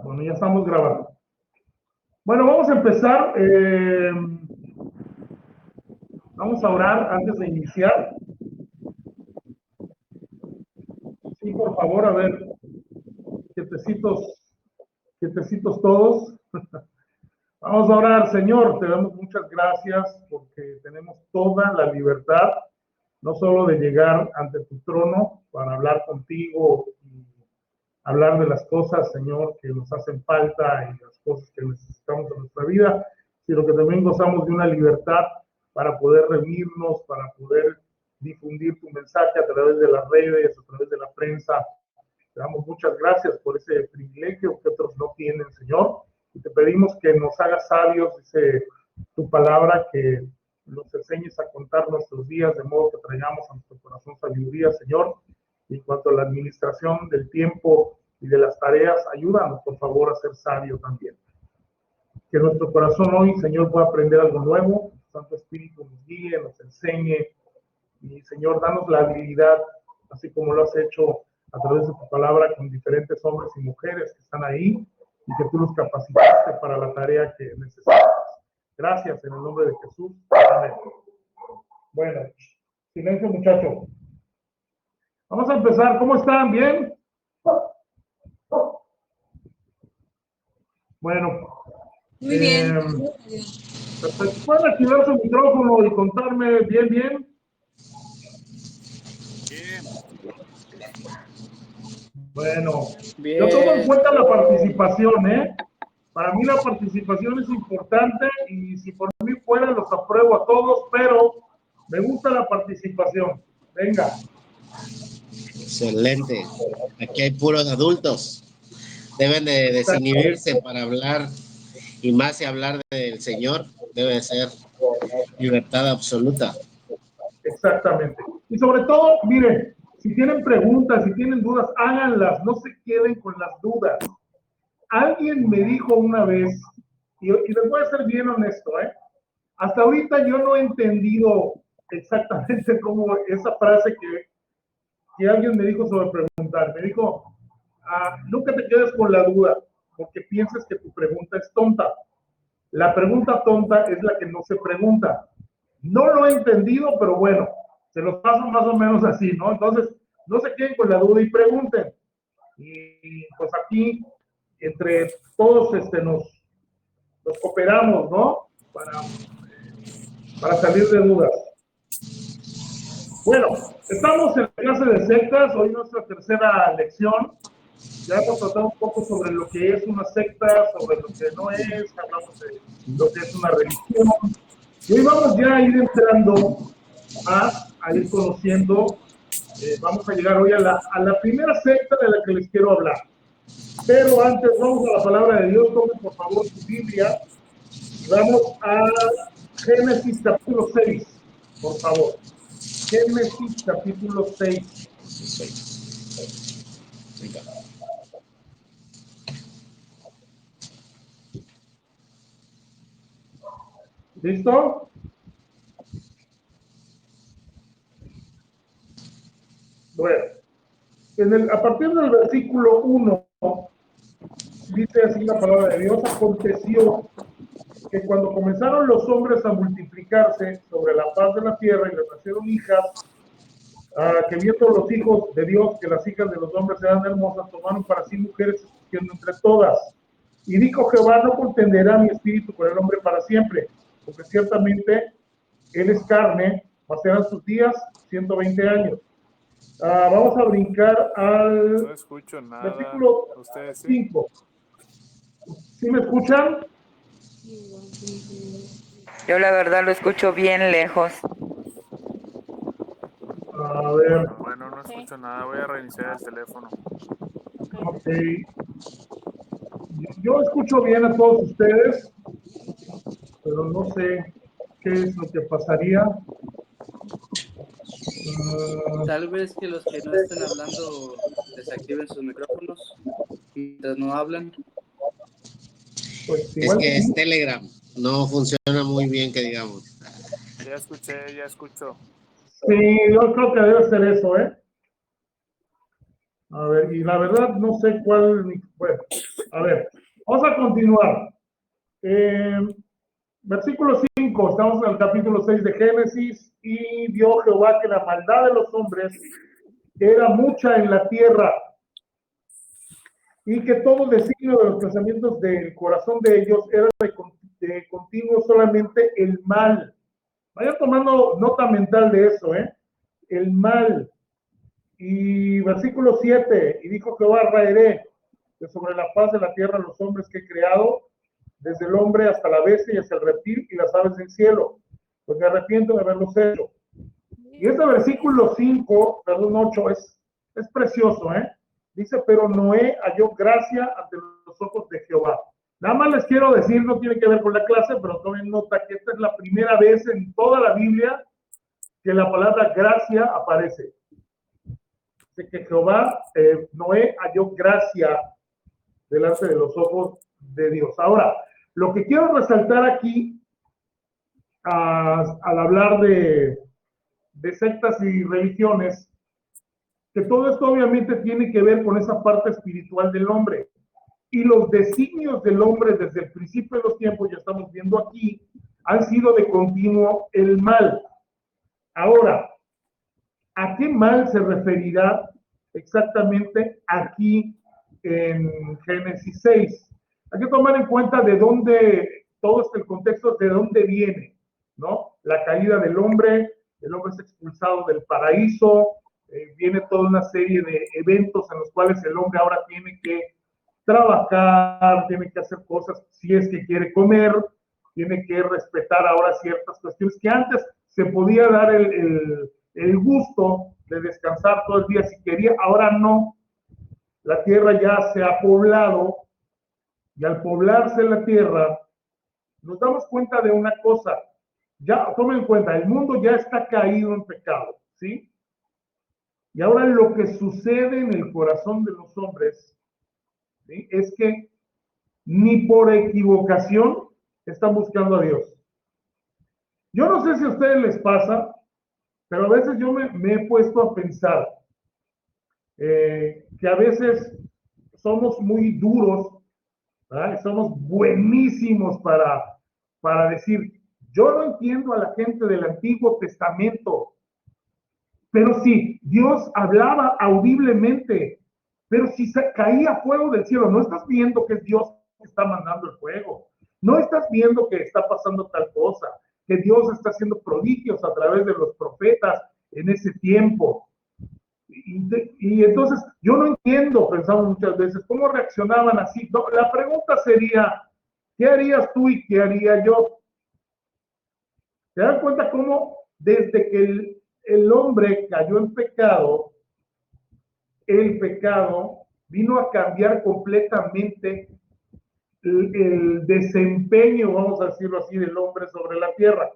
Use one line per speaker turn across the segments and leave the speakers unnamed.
Bueno, ya estamos grabando. Bueno, vamos a empezar. Vamos a orar antes de iniciar. Sí, por favor, a ver, quietecitos todos. Vamos a orar, Señor, te damos muchas gracias porque tenemos toda la libertad, no solo de llegar ante tu trono para hablar contigo y hablar de las cosas, Señor, que nos hacen falta y las cosas que necesitamos en nuestra vida, sino que también gozamos de una libertad para poder reunirnos, para poder difundir tu mensaje a través de las redes, a través de la prensa. Te damos muchas gracias por ese privilegio que otros no tienen, Señor. Y te pedimos que nos hagas sabios, dice tu palabra, que nos enseñes a contar nuestros días de modo que traigamos a nuestro corazón sabiduría, Señor. Y en cuanto a la administración del tiempo y de las tareas, ayúdanos, por favor, a ser sabio también. Que nuestro corazón hoy, Señor, pueda aprender algo nuevo. Santo Espíritu nos guíe, nos enseñe. Y, Señor, danos la habilidad, así como lo has hecho a través de tu palabra con diferentes hombres y mujeres que están ahí y que tú los capacitaste para la tarea que necesitas. Gracias en el nombre de Jesús. Amén. Bueno, silencio, muchachos. Vamos a empezar. ¿Cómo están? ¿Bien? Bueno.
Muy bien.
Perfecto. ¿Pueden activar su micrófono y contarme bien?
Bien.
Bueno,
Bien.
yo tomo en cuenta la participación, ¿eh? Para mí la participación es importante y si por mí fuera los apruebo a todos, pero me gusta la participación. Venga.
Excelente. Aquí hay puros adultos. Deben de desinhibirse para hablar y más si hablar del Señor debe ser libertad absoluta.
Exactamente. Y sobre todo, miren, si tienen preguntas, si tienen dudas, háganlas, no se queden con las dudas. Alguien me dijo una vez, y les voy a ser bien honesto, hasta ahorita yo no he entendido exactamente cómo esa frase que alguien me dijo sobre preguntar. Me dijo, nunca te quedes con la duda, porque piensas que tu pregunta es tonta. La pregunta tonta es la que no se pregunta. No lo he entendido, pero bueno, se los paso más o menos así, ¿no? Entonces, no se queden con la duda y pregunten. Y pues aquí, entre todos nos cooperamos, ¿no? Para salir de dudas. Bueno, estamos en la clase de sectas, hoy nuestra tercera lección. Ya hemos tratado un poco sobre lo que es una secta, sobre lo que no es, hablamos de lo que es una religión. Y hoy vamos ya a ir entrando a ir conociendo, vamos a llegar hoy a la primera secta de la que les quiero hablar. Pero antes vamos a la palabra de Dios. Tomen por favor su Biblia y vamos a Génesis capítulo 6, por favor. Génesis capítulo 6. ¿Listo? Bueno, a partir del versículo 1, dice así la palabra de Dios: aconteció que cuando comenzaron los hombres a multiplicarse sobre la faz de la tierra y les nacieron hijas, que viendo los hijos de Dios que las hijas de los hombres eran hermosas, tomaron para sí mujeres, escogiendo entre todas. Y dijo Jehová: no contenderá mi espíritu con el hombre para siempre, porque ciertamente él es carne, mas serán sus días 120 años. Vamos a brincar al
No escucho nada.
versículo 5. ¿Sí me escuchan?
Yo la verdad lo escucho bien lejos.
A ver.
Bueno, no escucho nada. Voy a reiniciar el teléfono.
Ok. Yo escucho bien a todos ustedes, pero no sé qué es lo que pasaría.
Tal vez que los que no estén hablando desactiven sus micrófonos mientras no hablan.
Pues
Es que es Telegram, no funciona muy bien, que digamos.
Ya escuché, ya escucho.
Sí, yo creo que debe ser eso, A ver, y la verdad no sé cuál. Bueno, A ver, vamos a continuar. Versículo 5, estamos en el capítulo 6 de Génesis, y vio Jehová que la maldad de los hombres era mucha en la tierra, y que todo designio de los pensamientos del corazón de ellos era de continuo solamente el mal. Vaya tomando nota mental de eso, el mal. Y versículo 7, y dijo Jehová, raeré de sobre la faz de la tierra los hombres que he creado, desde el hombre hasta la bestia y hasta el reptil y las aves del cielo, pues me arrepiento de haberlos hecho. Y este versículo 5, perdón, 8, es precioso, Dice, pero Noé halló gracia ante los ojos de Jehová. Nada más les quiero decir, no tiene que ver con la clase, pero tomen nota que esta es la primera vez en toda la Biblia que la palabra gracia aparece. Dice que Jehová, Noé halló gracia delante de los ojos de Dios. Ahora, lo que quiero resaltar aquí, al hablar de sectas y religiones, que todo esto obviamente tiene que ver con esa parte espiritual del hombre. Y los designios del hombre desde el principio de los tiempos, ya estamos viendo aquí, han sido de continuo el mal. Ahora, ¿a qué mal se referirá exactamente aquí en Génesis 6? Hay que tomar en cuenta de dónde, todo este contexto, de dónde viene, ¿no? La caída del hombre, el hombre es expulsado del paraíso, viene toda una serie de eventos en los cuales el hombre ahora tiene que trabajar, tiene que hacer cosas si es que quiere comer, tiene que respetar ahora ciertas cuestiones que antes se podía dar el gusto de descansar todo el día si quería, ahora no. La tierra ya se ha poblado, y al poblarse la tierra, nos damos cuenta de una cosa. Ya, tomen en cuenta, el mundo ya está caído en pecado, ¿sí? Y ahora lo que sucede en el corazón de los hombres, ¿sí?, es que ni por equivocación están buscando a Dios. Yo no sé si a ustedes les pasa, pero a veces yo me he puesto a pensar que a veces somos muy duros, ¿verdad? Somos buenísimos para decir, yo no entiendo a la gente del Antiguo Testamento, pero si Dios hablaba audiblemente, pero si se caía fuego del cielo, no estás viendo que es Dios que está mandando el fuego, no estás viendo que está pasando tal cosa, que Dios está haciendo prodigios a través de los profetas en ese tiempo. Y entonces, yo no entiendo, pensamos muchas veces, cómo reaccionaban así. No, la pregunta sería, ¿qué harías tú y qué haría yo? ¿Te das cuenta cómo desde que el hombre cayó en pecado, el pecado vino a cambiar completamente el desempeño, vamos a decirlo así, del hombre sobre la tierra?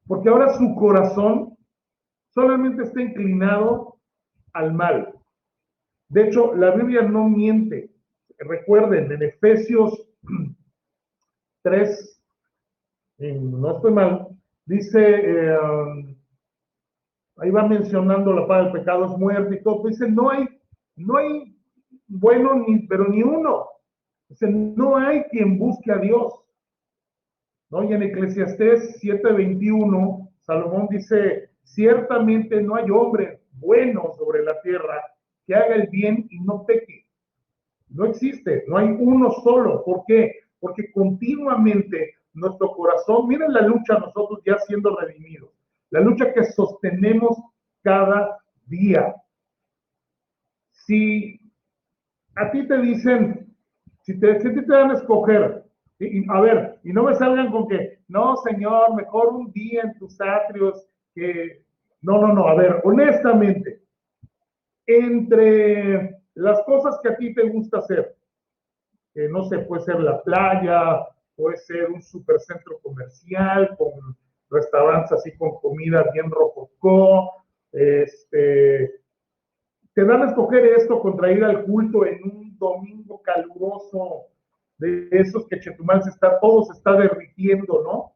Porque ahora su corazón solamente está inclinado al mal. De hecho, la Biblia no miente. Recuerden, en Efesios 3, no estoy mal, dice, ahí va mencionando la paga del pecado es muerte y todo, dice, no hay bueno pero ni uno. Dice, no hay quien busque a Dios, ¿no? Y en Eclesiastés 7:21, Salomón dice, ciertamente no hay hombre bueno sobre la tierra que haga el bien y no peque. No existe, no hay uno solo. ¿Por qué? Porque continuamente nuestro corazón, miren la lucha nosotros ya siendo redimidos, la lucha que sostenemos cada día. Si a ti te dicen, si a ti te dan a escoger, a ver, y no me salgan con que, no, Señor, mejor un día en tus atrios, que no, a ver, honestamente, entre las cosas que a ti te gusta hacer, que no sé, puede ser la playa, puede ser un supercentro comercial con restaurantes así con comida bien rococó, te dan a escoger esto contra ir al culto en un domingo caluroso, de esos que Chetumal todo se está derritiendo, ¿no?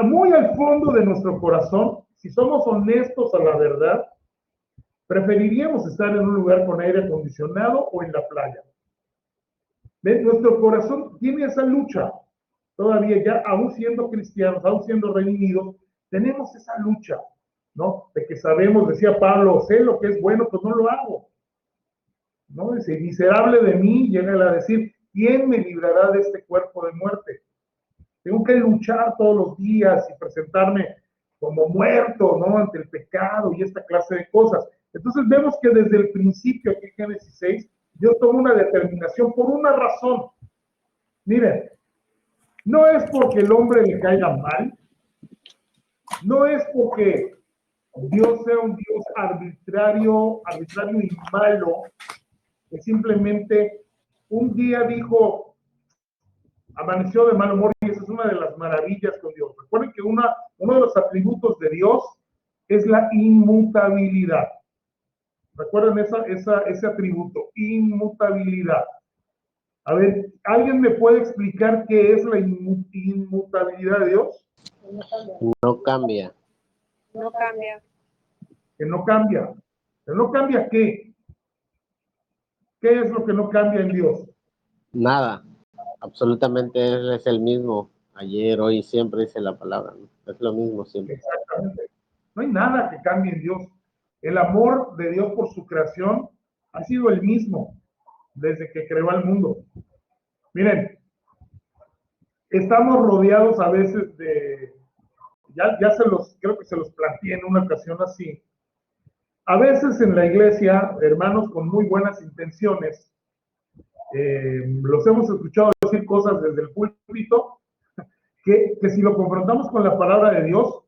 Muy al fondo de nuestro corazón, si somos honestos a la verdad, preferiríamos estar en un lugar con aire acondicionado o en la playa. ¿Ves? Nuestro corazón tiene esa lucha. Todavía ya, aún siendo cristianos, aún siendo redimidos, tenemos esa lucha, ¿no? De que sabemos, decía Pablo, sé lo que es bueno, pues no lo hago. ¿No? Dice, miserable de mí, llega a decir, ¿quién me librará de este cuerpo de muerte? Tengo que luchar todos los días y presentarme como muerto, ¿no? Ante el pecado y esta clase de cosas. Entonces vemos que desde el principio, aquí en Génesis 6, Dios toma una determinación por una razón. Miren, no es porque el hombre le caiga mal, no es porque Dios sea un Dios arbitrario y malo, que simplemente un día dijo, amaneció de mal humor, y esa es una de las maravillas con Dios. Recuerden que uno de los atributos de Dios es la inmutabilidad. Recuerden ese atributo, inmutabilidad. A ver, ¿alguien me puede explicar qué es la inmutabilidad de Dios?
No cambia.
No cambia.
Que no cambia. ¿Pero no cambia qué? ¿Qué es lo que no cambia en Dios?
Nada. Absolutamente Él es el mismo. Ayer, hoy, siempre dice la palabra, ¿no? Es lo mismo siempre.
Exactamente. No hay nada que cambie en Dios. El amor de Dios por su creación ha sido el mismo desde que creó al mundo. Miren, estamos rodeados a veces de, creo que se los planteé en una ocasión así. A veces en la iglesia, hermanos con muy buenas intenciones, los hemos escuchado decir cosas desde el púlpito, que si lo confrontamos con la palabra de Dios,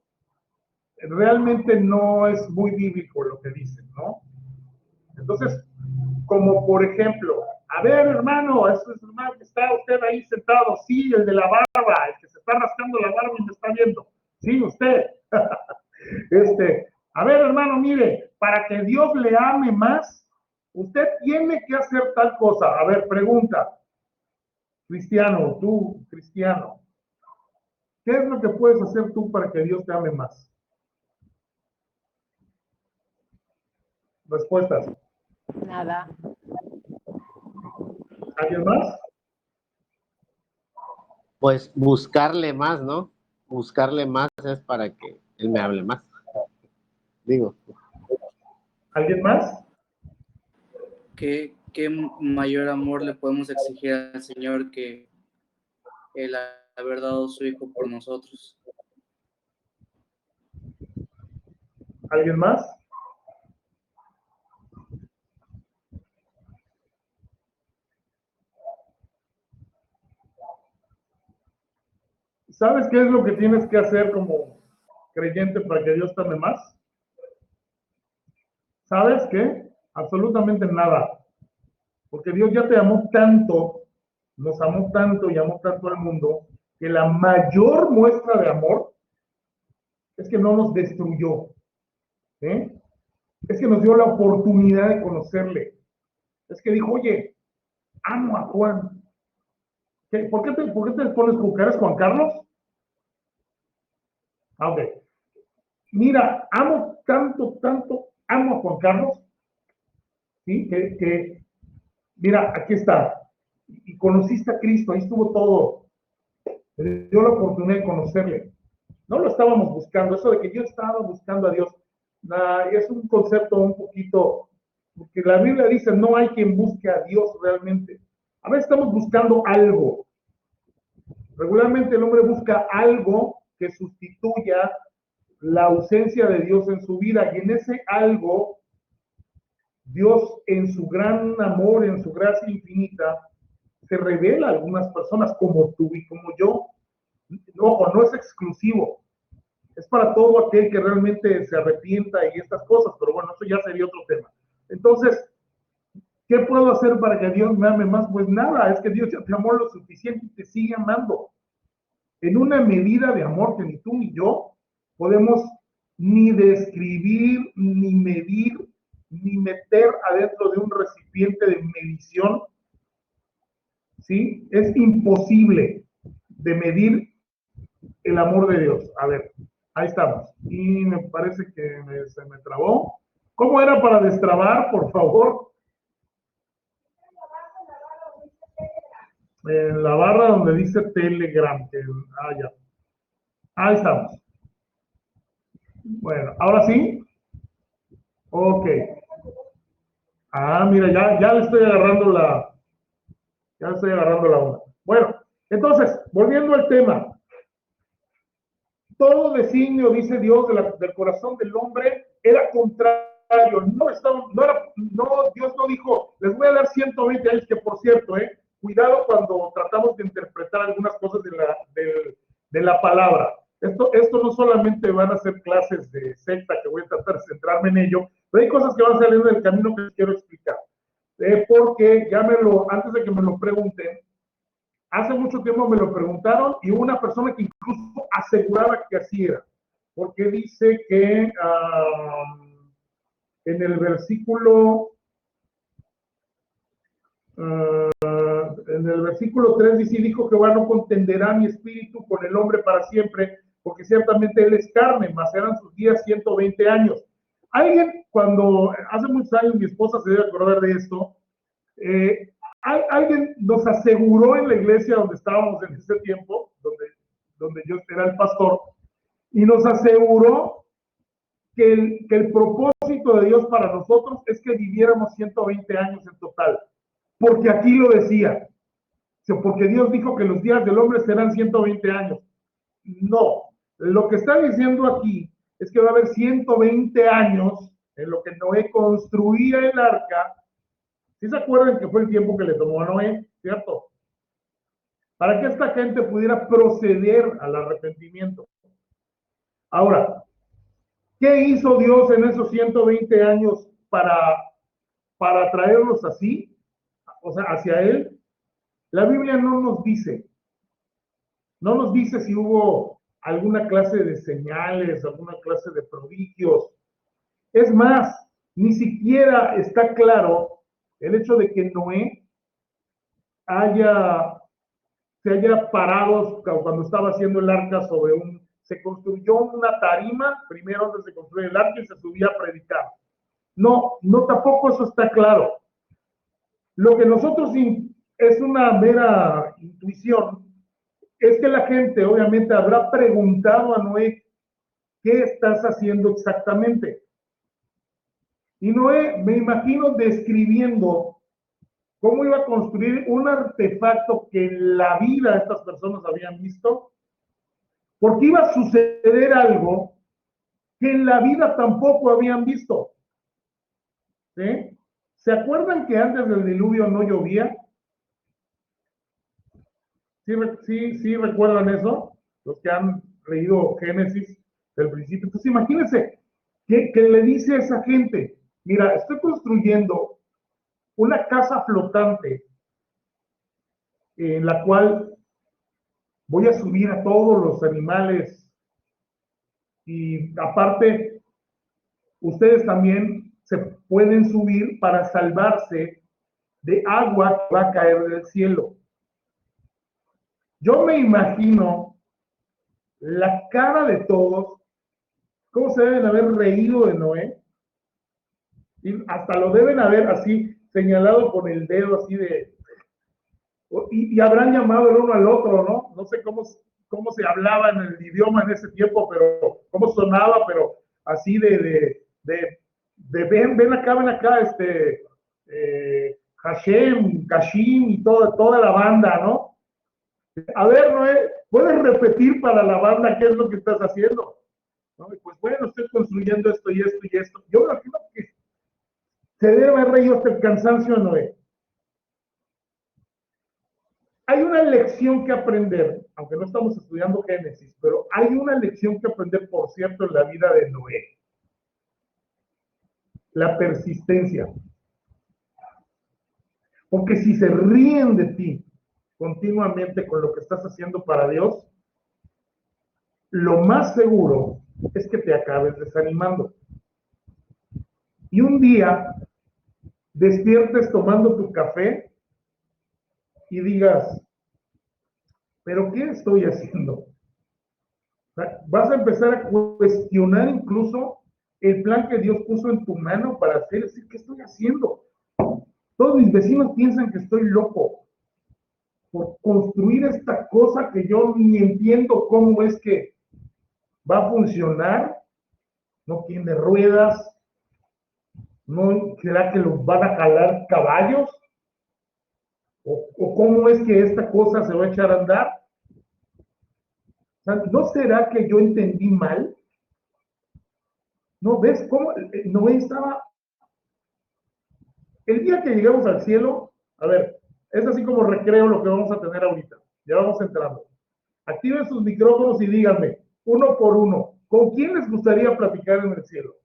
realmente no es muy bíblico lo que dicen, ¿no? Entonces, como por ejemplo, a ver, hermano, ese es hermano que está usted ahí sentado, sí, el de la barba, el que se está rascando la barba y me está viendo, sí, usted. A ver, hermano, mire, para que Dios le ame más, usted tiene que hacer tal cosa. A ver, pregunta, cristiano, tú, cristiano, ¿qué es lo que puedes hacer tú para que Dios te ame más? Respuestas.
Nada.
¿Alguien más?
Pues buscarle más, ¿no? Buscarle más es para que Él me hable más. Digo.
¿Alguien más?
¿Qué mayor amor le podemos exigir al Señor que el haber dado su Hijo por nosotros?
¿Alguien más? ¿Sabes qué es lo que tienes que hacer como creyente para que Dios te ame más? ¿Sabes qué? Absolutamente nada. Porque Dios ya te amó tanto, nos amó tanto y amó tanto al mundo, que la mayor muestra de amor es que no nos destruyó. ¿Eh? Es que nos dio la oportunidad de conocerle. Es que dijo, oye, amo a Juan. ¿Por qué te pones con caras, Juan Carlos? Ah, ok. Mira, amo tanto, amo a Juan Carlos, ¿sí? Mira, aquí está. Y conociste a Cristo, ahí estuvo todo. Me dio la oportunidad de conocerle. No lo estábamos buscando, eso de que yo estaba buscando a Dios, es un concepto un poquito, porque la Biblia dice, no hay quien busque a Dios realmente. A veces estamos buscando algo. Regularmente el hombre busca algo que sustituya la ausencia de Dios en su vida, y en ese algo, Dios en su gran amor, en su gracia infinita, se revela a algunas personas como tú y como yo. Ojo, no es exclusivo, es para todo aquel que realmente se arrepienta y estas cosas, pero bueno, eso ya sería otro tema. Entonces, ¿qué puedo hacer para que Dios me ame más? Pues nada, es que Dios ya te amó lo suficiente y te sigue amando. En una medida de amor que ni tú ni yo podemos ni describir, ni medir, ni meter adentro de un recipiente de medición, ¿sí? Es imposible de medir el amor de Dios. A ver, ahí estamos. Y me parece que se me trabó. ¿Cómo era para destrabar, por favor? En la barra donde dice Telegram. Ya. Ahí estamos. Bueno, ahora sí. Ok. Mira, ya le estoy agarrando la onda. Bueno, entonces, volviendo al tema. Todo designio, dice Dios, del corazón del hombre era contrario. Dios no dijo, les voy a dar 120 años, que por cierto, cuidado cuando tratamos de interpretar algunas cosas de la palabra. Esto no solamente van a ser clases de secta, que voy a tratar de centrarme en ello, pero hay cosas que van saliendo del camino que les quiero explicar. Porque antes de que me lo pregunten, hace mucho tiempo me lo preguntaron y hubo una persona que incluso aseguraba que así era, porque dice que en el versículo 3 dice, dijo Jehová, no contenderá mi espíritu con el hombre para siempre, porque ciertamente él es carne, mas eran sus días 120 años. Alguien, cuando hace muchos años, mi esposa se debe acordar de esto, alguien nos aseguró en la iglesia donde estábamos en ese tiempo, donde yo era el pastor, y nos aseguró que el propósito de Dios para nosotros es que viviéramos 120 años en total, porque aquí lo decía, porque Dios dijo que los días del hombre serán 120 años. No, lo que está diciendo aquí es que va a haber 120 años en lo que Noé construía el arca. ¿Sí se acuerdan que fue el tiempo que le tomó a Noé, cierto? Para que esta gente pudiera proceder al arrepentimiento. Ahora, ¿qué hizo Dios en esos 120 años para traerlos así? O sea, hacia Él. La Biblia no nos dice si hubo alguna clase de señales, alguna clase de prodigios. Es más, ni siquiera está claro el hecho de que Noé se haya parado cuando estaba haciendo el arca se construyó una tarima, primero antes de construir el arca, y se subía a predicar. No, tampoco eso está claro. Lo que nosotros es una mera intuición, es que la gente obviamente habrá preguntado a Noé, ¿qué estás haciendo exactamente? Y Noé, me imagino describiendo cómo iba a construir un artefacto que en la vida estas personas habían visto, porque iba a suceder algo que en la vida tampoco habían visto. ¿Sí? ¿Se acuerdan que antes del diluvio no llovía? ¿Sí recuerdan eso? Los que han leído Génesis del principio. Entonces imagínense que le dice a esa gente, mira, estoy construyendo una casa flotante en la cual voy a subir a todos los animales y aparte ustedes también se pueden subir para salvarse de agua que va a caer del cielo. Yo me imagino la cara de todos, cómo se deben haber reído de Noé, y hasta lo deben haber así señalado con el dedo así y habrán llamado el uno al otro, ¿no? No sé cómo se hablaba en el idioma en ese tiempo, pero cómo sonaba, pero así de ven acá, Hashem, Kashim y toda la banda, ¿no? A ver, Noé, ¿puedes repetir para la banda qué es lo que estás haciendo? ¿No? Y pues bueno, estoy construyendo esto y esto y esto. Yo me imagino que se debe haber reído hasta el cansancio de Noé. Hay una lección que aprender, aunque no estamos estudiando Génesis, pero hay una lección que aprender, por cierto, en la vida de Noé. La persistencia. Porque si se ríen de ti continuamente con lo que estás haciendo para Dios, lo más seguro es que te acabes desanimando. Y un día despiertes tomando tu café y digas, ¿pero qué estoy haciendo? O sea, vas a empezar a cuestionar incluso el plan que Dios puso en tu mano para hacer, decir, ¿qué estoy haciendo? Todos mis vecinos piensan que estoy loco. por construir esta cosa que yo ni entiendo cómo es que va a funcionar, no tiene ruedas, ¿no? ¿Será que los van a jalar caballos? ¿O cómo es que esta cosa se va a echar a andar? O sea, ¿no será que yo entendí mal? ¿No ves cómo Noé estaba? El día que lleguemos al cielo, a ver, es así como recreo lo que vamos a tener ahorita. Ya vamos entrando. Activen sus micrófonos y díganme, uno por uno, ¿con quién les gustaría platicar en el cielo?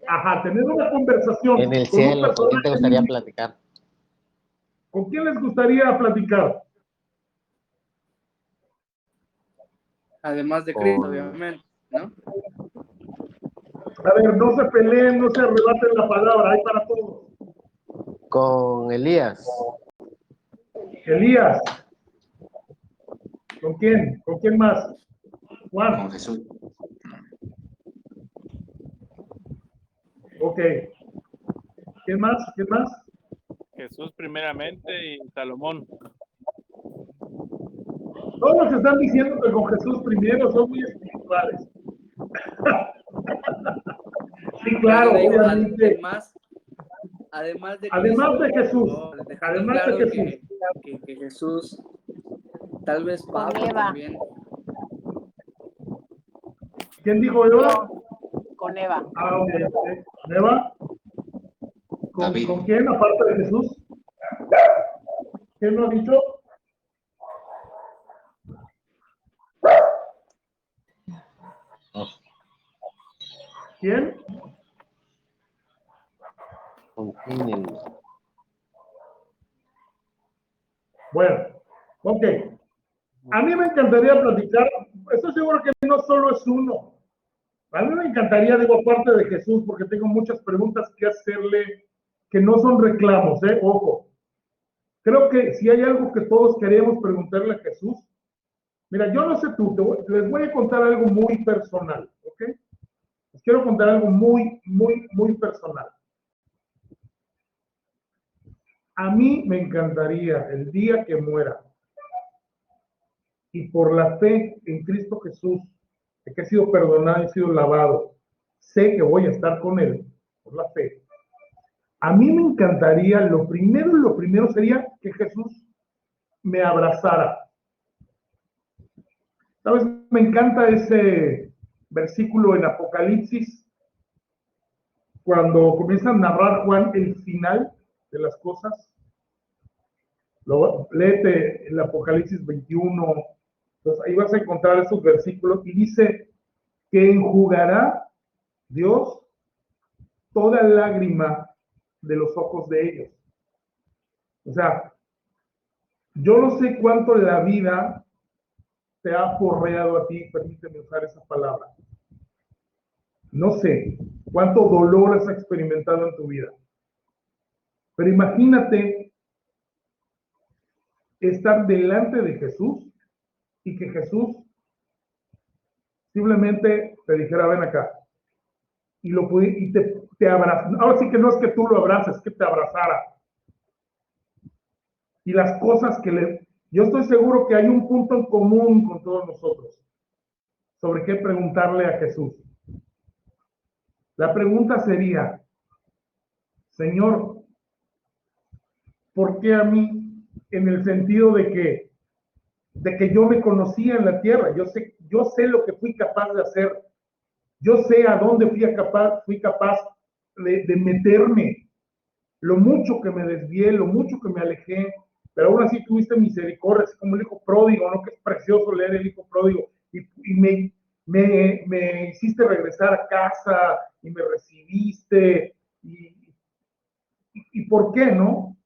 Ajá, tener una conversación.
En el
con un
cielo, ¿con quién te
personaje
gustaría
bíblico.
platicar?
¿Con quién les gustaría platicar?
Además de Cristo,
Con,
obviamente, ¿no?
A ver, no se peleen, no se arrebaten la palabra, hay para todos.
con Elías.
Elías. ¿Con quién? ¿Con quién más? Juan.
Con Jesús.
Ok. ¿Quién más? ¿Quién más?
Jesús primeramente y Salomón.
Todos los que están diciendo que con Jesús primero son muy espirituales. Sí, claro,
Pero digo,
obviamente.
además de
Además de Jesús.
por dejar en
Además de
claro
Jesús.
que Jesús, tal vez
Con
Pablo
Eva.
también.
¿Quién dijo Eva?
Con Eva.
Ah, ok. ¿Eva?
David.
¿Con quién aparte de Jesús? ¿Quién lo ha dicho?
Oh,
¿Quién?
¿con quién?
Bueno, ok. A mí me encantaría platicar, estoy seguro que no solo es uno. A mí me encantaría, digo, aparte de Jesús, porque tengo muchas preguntas que hacerle que no son reclamos, ojo. Creo que si hay algo que todos queremos preguntarle a Jesús, mira, yo no sé tú, les voy a contar algo muy personal, ¿ok? Les quiero contar algo muy, muy, muy personal. A mí me encantaría el día que muera y por la fe en Cristo Jesús, de que he sido perdonado y he sido lavado, sé que voy a estar con Él por la fe. A mí me encantaría, lo primero sería que Jesús me abrazara. ¿Sabes? Me encanta ese versículo en Apocalipsis, cuando comienza a narrar Juan el final de las cosas. Léete el Apocalipsis 21, entonces ahí vas a encontrar esos versículos y dice que enjugará Dios toda lágrima de los ojos de ellos. O sea, yo no sé cuánto la vida te ha porreado a ti, permíteme usar esa palabra. No sé cuánto dolor has experimentado en tu vida. Pero imagínate estar delante de Jesús y que Jesús simplemente te dijera, ven acá. Y te abraza. Ahora sí que no es que tú lo abraces, es que te abrazara. Y las cosas yo estoy seguro que hay un punto en común con todos nosotros sobre qué preguntarle a Jesús. La pregunta sería, Señor, ¿por qué a mí? En el sentido de que yo me conocía en la tierra, yo sé lo que fui capaz de hacer, yo sé a dónde fui capaz de meterme, lo mucho que me desvié, lo mucho que me alejé, pero aún así tuviste misericordia, así como el hijo pródigo, ¿no? Que es precioso leer el hijo pródigo, y me hiciste regresar a casa, y me recibiste, y ¿por qué, no?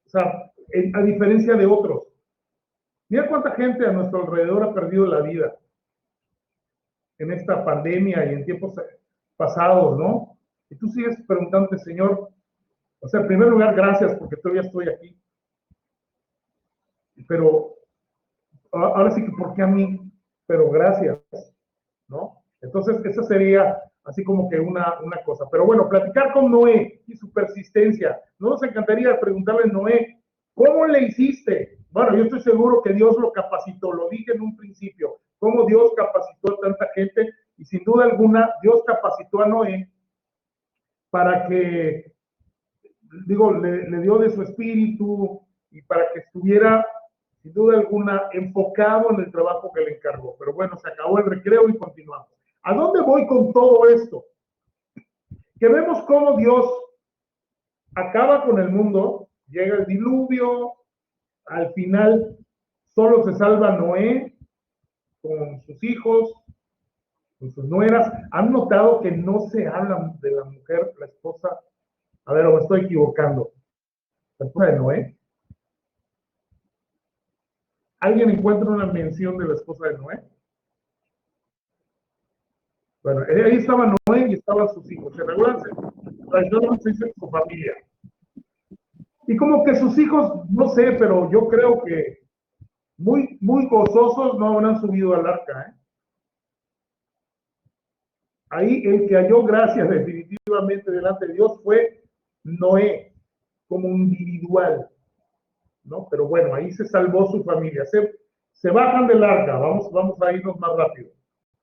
O sea, a diferencia de otros. Mira cuánta gente a nuestro alrededor ha perdido la vida en esta pandemia y en tiempos pasados, ¿no? Y tú sigues preguntándote, Señor, o sea, en primer lugar, gracias porque todavía estoy aquí. Pero ahora sí que, ¿por qué a mí? Pero gracias, ¿no? Entonces, esa sería así como que una cosa. Pero bueno, platicar con Noé y su persistencia. No nos encantaría preguntarle a Noé, ¿cómo le hiciste? Bueno, yo estoy seguro que Dios lo capacitó, lo dije en un principio, cómo Dios capacitó a tanta gente, y sin duda alguna, Dios capacitó a Noé para que, digo, le dio de su espíritu y para que estuviera, sin duda alguna, enfocado en el trabajo que le encargó. Pero bueno, se acabó el recreo y continuamos. ¿A dónde voy con todo esto? Que vemos cómo Dios acaba con el mundo, llega el diluvio, al final solo se salva Noé con sus hijos, con sus nueras. ¿Han notado que no se habla de la mujer, la esposa? A ver, o me estoy equivocando. ¿La esposa de Noé? ¿Alguien encuentra una mención de la esposa de Noé? Bueno, ahí estaba Noé y estaban sus hijos. ¿Se recuerdan? Tradicionalmente se dice su familia. Y como que sus hijos, no sé, pero yo creo que muy, muy gozosos no habrán subido al arca, ¿eh? Ahí el que halló gracia definitivamente delante de Dios fue Noé, como individual, ¿no? Pero bueno, ahí se salvó su familia. Se bajan del arca, vamos a irnos más rápido.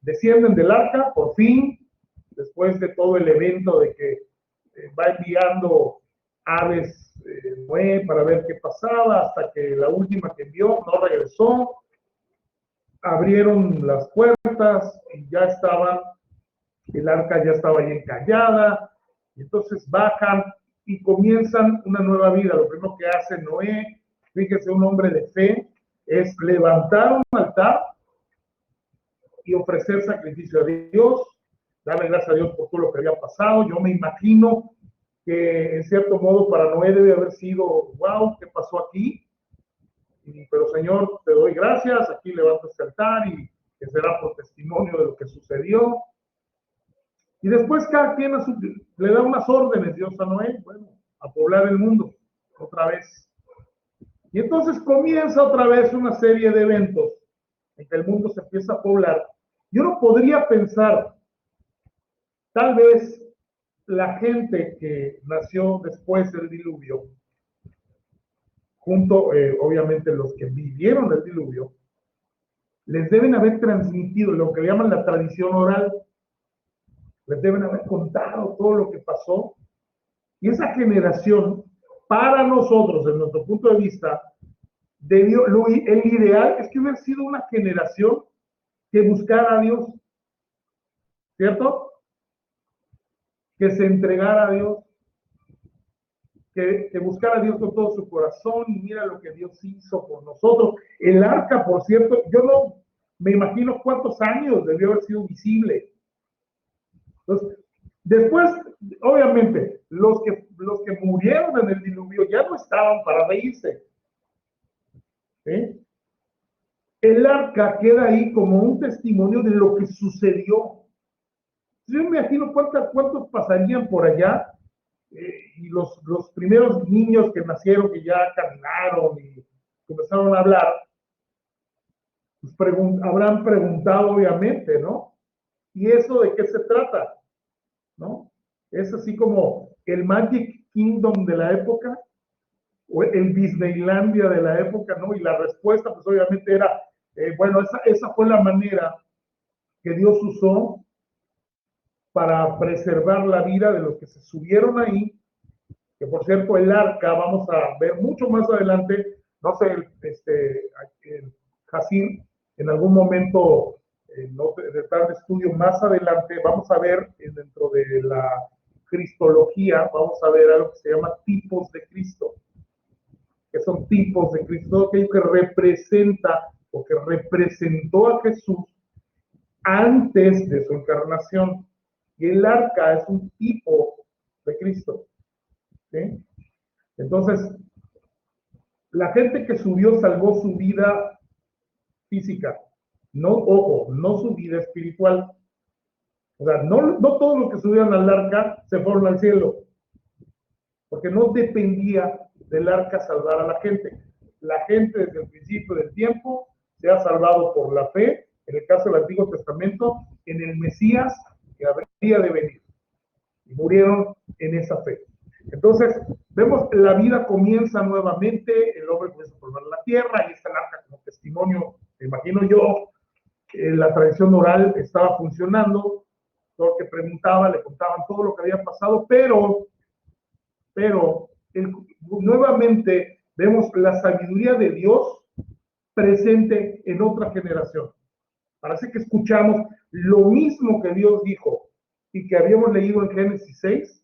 Descienden del arca, por fin, después de todo el evento de que va enviando aves Noé para ver qué pasaba, hasta que la última que envió no regresó. Abrieron las puertas y ya estaban, el arca ya estaba ahí encallada, y entonces bajan y comienzan una nueva vida. Lo primero que hace Noé, fíjese, un hombre de fe, es levantar un altar y ofrecer sacrificio a Dios, darle gracias a Dios por todo lo que había pasado. Yo me imagino que en cierto modo para Noé debe haber sido, wow, ¿qué pasó aquí? Pero Señor, te doy gracias, aquí levanto este altar y que será por testimonio de lo que sucedió. Y después cada quien le da unas órdenes, Dios a Noé, bueno, a poblar el mundo, otra vez. Y entonces comienza otra vez una serie de eventos en que el mundo se empieza a poblar. Yo no podría pensar, tal vez la gente que nació después del diluvio, junto, obviamente, los que vivieron el diluvio, les deben haber transmitido lo que llaman la tradición oral. Les deben haber contado todo lo que pasó. Y esa generación, para nosotros, desde nuestro punto de vista, el ideal es que hubiera sido una generación que buscara a Dios, ¿cierto? Que se entregara a Dios, que buscara a Dios con todo su corazón, y mira lo que Dios hizo por nosotros. El arca, por cierto, yo no me imagino cuántos años debió haber sido visible. Entonces, después, obviamente, los que murieron en el diluvio ya no estaban para reírse. ¿Sí? El arca queda ahí como un testimonio de lo que sucedió. Yo me imagino cuántos pasarían por allá, y los primeros niños que nacieron, que ya caminaron y comenzaron a hablar, pues habrán preguntado, obviamente, ¿no? ¿Y eso de qué se trata? ¿No? Es así como el Magic Kingdom de la época, o el Disneylandia de la época, ¿no? Y la respuesta, pues obviamente era, bueno, esa fue la manera que Dios usó para preservar la vida de los que se subieron ahí, que por cierto el arca, vamos a ver mucho más adelante, no sé, el Jacín, en algún momento, de tal estudio más adelante, vamos a ver dentro de la cristología, vamos a ver algo que se llama tipos de Cristo, que son tipos de Cristo, aquello que representa o que representó a Jesús antes de su encarnación. Y el arca es un tipo de Cristo, ¿sí? Entonces, la gente que subió salvó su vida física, no, ojo, no su vida espiritual. O sea, no todos los que subieron al arca se fueron al cielo, porque no dependía del arca salvar a la gente. La gente desde el principio del tiempo se ha salvado por la fe, en el caso del Antiguo Testamento, en el Mesías que habría de venir. Y murieron en esa fe. Entonces, vemos la vida comienza nuevamente, el hombre comienza a formar la tierra, y está el arca como testimonio, me imagino yo, la tradición oral estaba funcionando, todo lo que preguntaba, le contaban todo lo que había pasado, pero nuevamente vemos la sabiduría de Dios presente en otra generación. Parece que escuchamos lo mismo que Dios dijo y que habíamos leído en Génesis 6.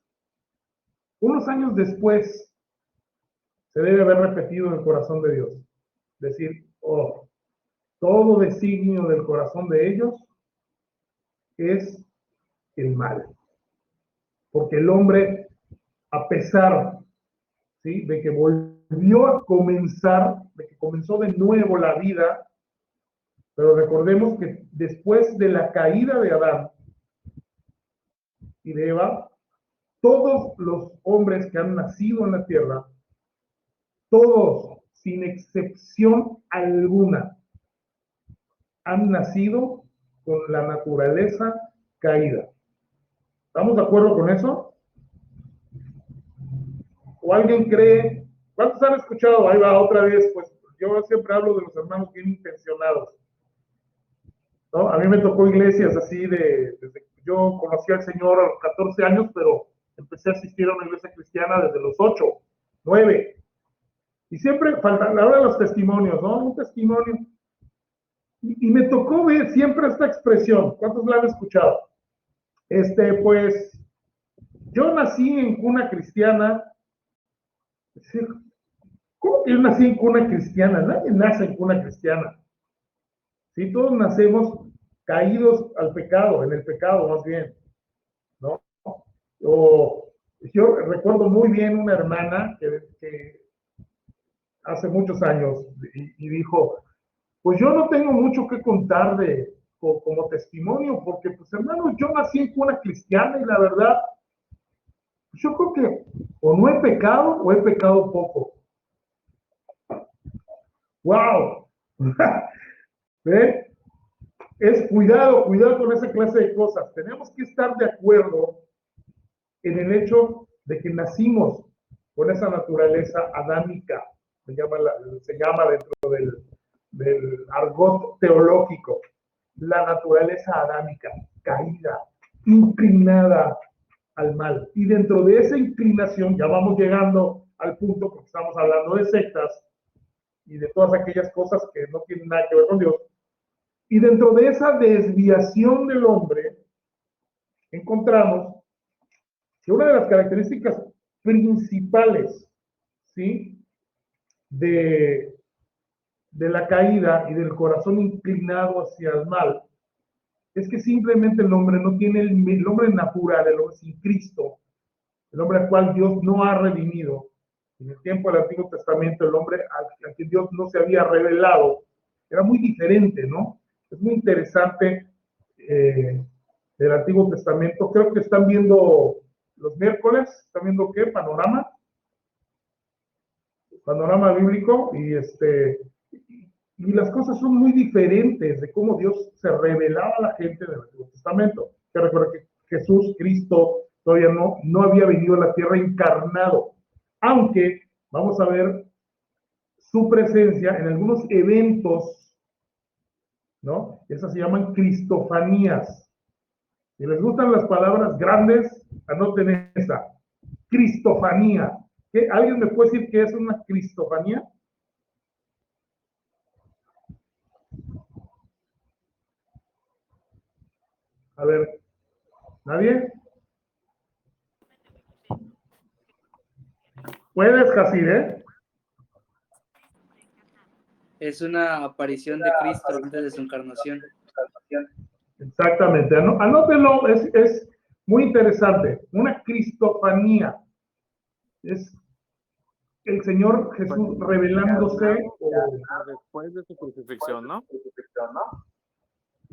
Unos años después se debe haber repetido en el corazón de Dios. Decir, oh, todo designio del corazón de ellos es el mal. Porque el hombre, a pesar, ¿sí?, de que volvió a comenzar, de que comenzó de nuevo la vida, pero recordemos que después de la caída de Adán y de Eva, todos los hombres que han nacido en la tierra, todos, sin excepción alguna, han nacido con la naturaleza caída. ¿Estamos de acuerdo con eso? ¿O alguien cree? ¿Cuántos han escuchado? Ahí va otra vez, pues yo siempre hablo de los hermanos bien intencionados, ¿no? A mí me tocó iglesias así desde que yo conocí al Señor a los 14 años, pero empecé a asistir a una iglesia cristiana desde los 8, 9. Y siempre falta la hora de los testimonios, ¿no? Un testimonio. Y me tocó ver siempre esta expresión. ¿Cuántos la han escuchado? Pues, yo nací en cuna cristiana. ¿Cómo que yo nací en cuna cristiana? Nadie nace en cuna cristiana. Sí, todos nacemos caídos al pecado, en el pecado más bien, ¿no? Yo recuerdo muy bien una hermana que hace muchos años y dijo, pues yo no tengo mucho que contar como testimonio, porque pues hermanos, yo nací en cuna cristiana y la verdad, pues, yo creo que o no he pecado o he pecado poco. ¡Wow! ¿Ve? Cuidado con esa clase de cosas. Tenemos que estar de acuerdo en el hecho de que nacimos con esa naturaleza adámica, se llama dentro del argot teológico, la naturaleza adámica, caída, inclinada al mal. Y dentro de esa inclinación, ya vamos llegando al punto, porque estamos hablando de sectas y de todas aquellas cosas que no tienen nada que ver con Dios, y dentro de esa desviación del hombre, encontramos que una de las características principales, ¿sí?, de la caída y del corazón inclinado hacia el mal, es que simplemente el hombre no tiene el hombre natural, el hombre sin Cristo, el hombre al cual Dios no ha redimido. En el tiempo del Antiguo Testamento, el hombre al que Dios no se había revelado era muy diferente, ¿no? Es muy interesante del Antiguo Testamento. Creo que están viendo los miércoles, ¿están viendo qué? Panorama bíblico, y las cosas son muy diferentes de cómo Dios se revelaba a la gente del Antiguo Testamento. Que recuerda que Jesús, Cristo, todavía no había venido a la tierra encarnado, aunque vamos a ver su presencia en algunos eventos, ¿no? Esas se llaman cristofanías. Si les gustan las palabras grandes, anoten esa. Cristofanía. ¿Alguien me puede decir qué es una cristofanía? A ver, ¿nadie? Puedes, Jacir, ¿eh?
Es una aparición de Cristo antes de su encarnación.
Exactamente. Anótenlo, es muy interesante. Una cristofanía es el Señor Jesús revelándose.
Después de su crucifixión, ¿no?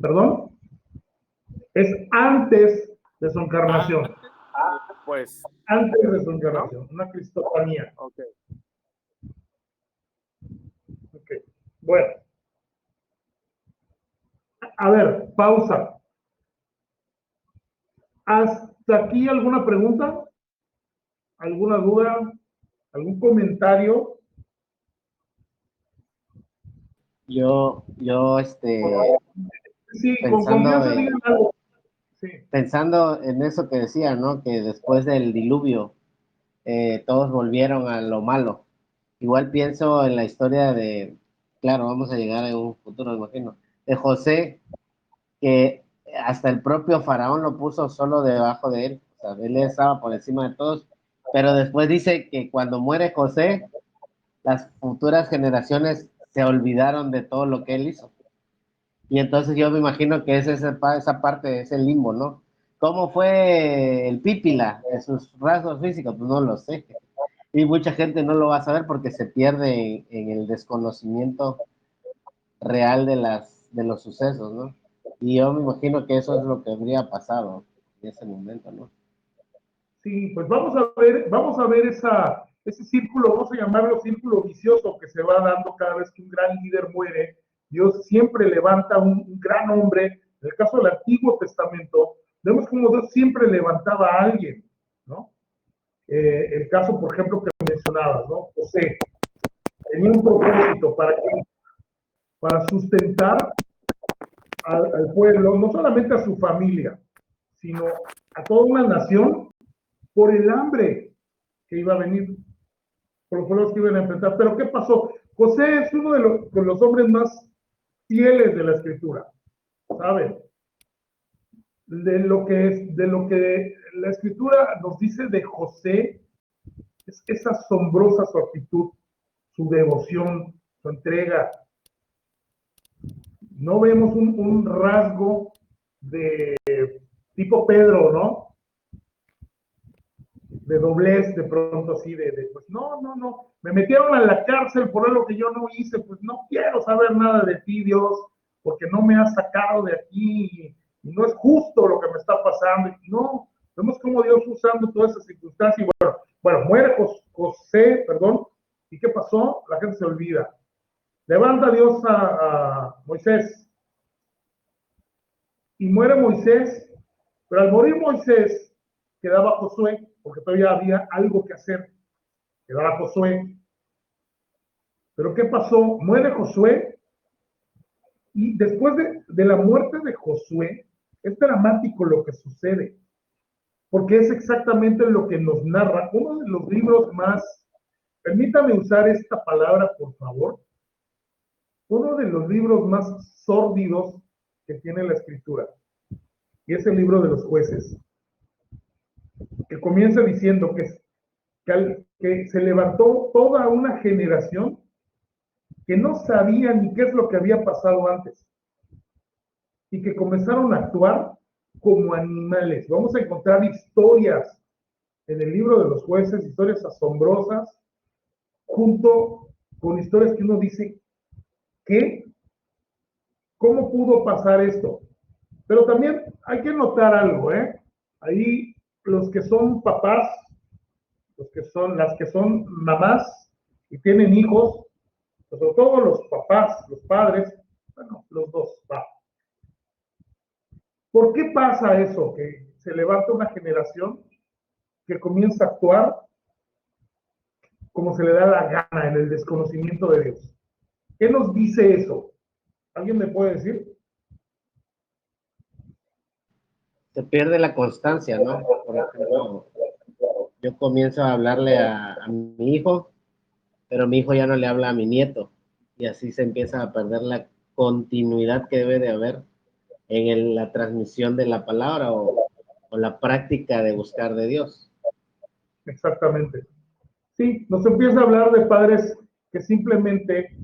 ¿Perdón? Es antes de su encarnación.
Pues.
Antes de su encarnación. Una cristofanía.
Ok.
Bueno. A ver, pausa. ¿Hasta aquí alguna pregunta? ¿Alguna duda? ¿Algún comentario?
Yo,
Sí, con
pensando
confianza
en,
digan algo. Sí,
pensando en eso que decía, ¿no? Que después del diluvio, todos volvieron a lo malo. Igual pienso en la historia de, claro, vamos a llegar en un futuro, me imagino, de José, que hasta el propio faraón lo puso solo debajo de él, o sea, él estaba por encima de todos, pero después dice que cuando muere José, las futuras generaciones se olvidaron de todo lo que él hizo. Y entonces yo me imagino que es esa parte, ese limbo, ¿no? ¿Cómo fue el Pípila en sus rasgos físicos? Pues no lo sé. Y mucha gente no lo va a saber porque se pierde en el desconocimiento real de los sucesos, ¿no? Y yo me imagino que eso es lo que habría pasado en ese momento, ¿no?
sí, pues vamos a ver ese círculo, vamos a llamarlo círculo vicioso que se va dando cada vez que un gran líder muere. Dios siempre levanta un gran hombre. En el caso del Antiguo Testamento, vemos cómo Dios siempre levantaba a alguien, ¿no? El caso, por ejemplo, que mencionabas, ¿no? José tenía un propósito para sustentar al pueblo, no solamente a su familia, sino a toda una nación por el hambre que iba a venir, por los pueblos que iban a enfrentar. Pero ¿qué pasó? José es uno de los hombres más fieles de la Escritura, ¿saben? De lo que la Escritura nos dice de José, es asombrosa su actitud, su devoción, su entrega. No vemos un rasgo de tipo Pedro, ¿no? De doblez, de pronto así, pues no, me metieron a la cárcel por algo que yo no hice, pues no quiero saber nada de ti, Dios, porque no me has sacado de aquí, y no es justo lo que me está pasando. Y no, vemos cómo Dios usando todas esas circunstancias. Y bueno, muere José, perdón, ¿y qué pasó? La gente se olvida. Levanta Dios a Moisés, y muere Moisés, pero al morir Moisés, quedaba Josué, porque todavía había algo que hacer, quedaba Josué. Pero ¿qué pasó? Muere Josué, y después de la muerte de Josué, es dramático lo que sucede, porque es exactamente lo que nos narra uno de los libros más, permítame usar esta palabra, por favor, uno de los libros más sórdidos que tiene la Escritura, y es el libro de los Jueces, que comienza diciendo que se levantó toda una generación que no sabía ni qué es lo que había pasado antes, y que comenzaron a actuar como animales. Vamos a encontrar historias en el libro de los Jueces, historias asombrosas, junto con historias que uno dice, ¿qué? ¿Cómo pudo pasar esto? Pero también hay que notar algo, ¿eh? Ahí los que son papás, las que son mamás y tienen hijos, sobre todo los papás, los padres, bueno, los dos, va. ¿Por qué pasa eso? Que se levanta una generación que comienza a actuar como se le da la gana en el desconocimiento de Dios. ¿Qué nos dice eso? ¿Alguien me puede decir?
Se pierde la constancia, ¿no? Por ejemplo, yo comienzo a hablarle a mi hijo, pero mi hijo ya no le habla a mi nieto, y así se empieza a perder la continuidad que debe de haber en la transmisión de la palabra o la práctica de buscar de Dios.
Exactamente. Sí, nos empieza a hablar de padres que simplemente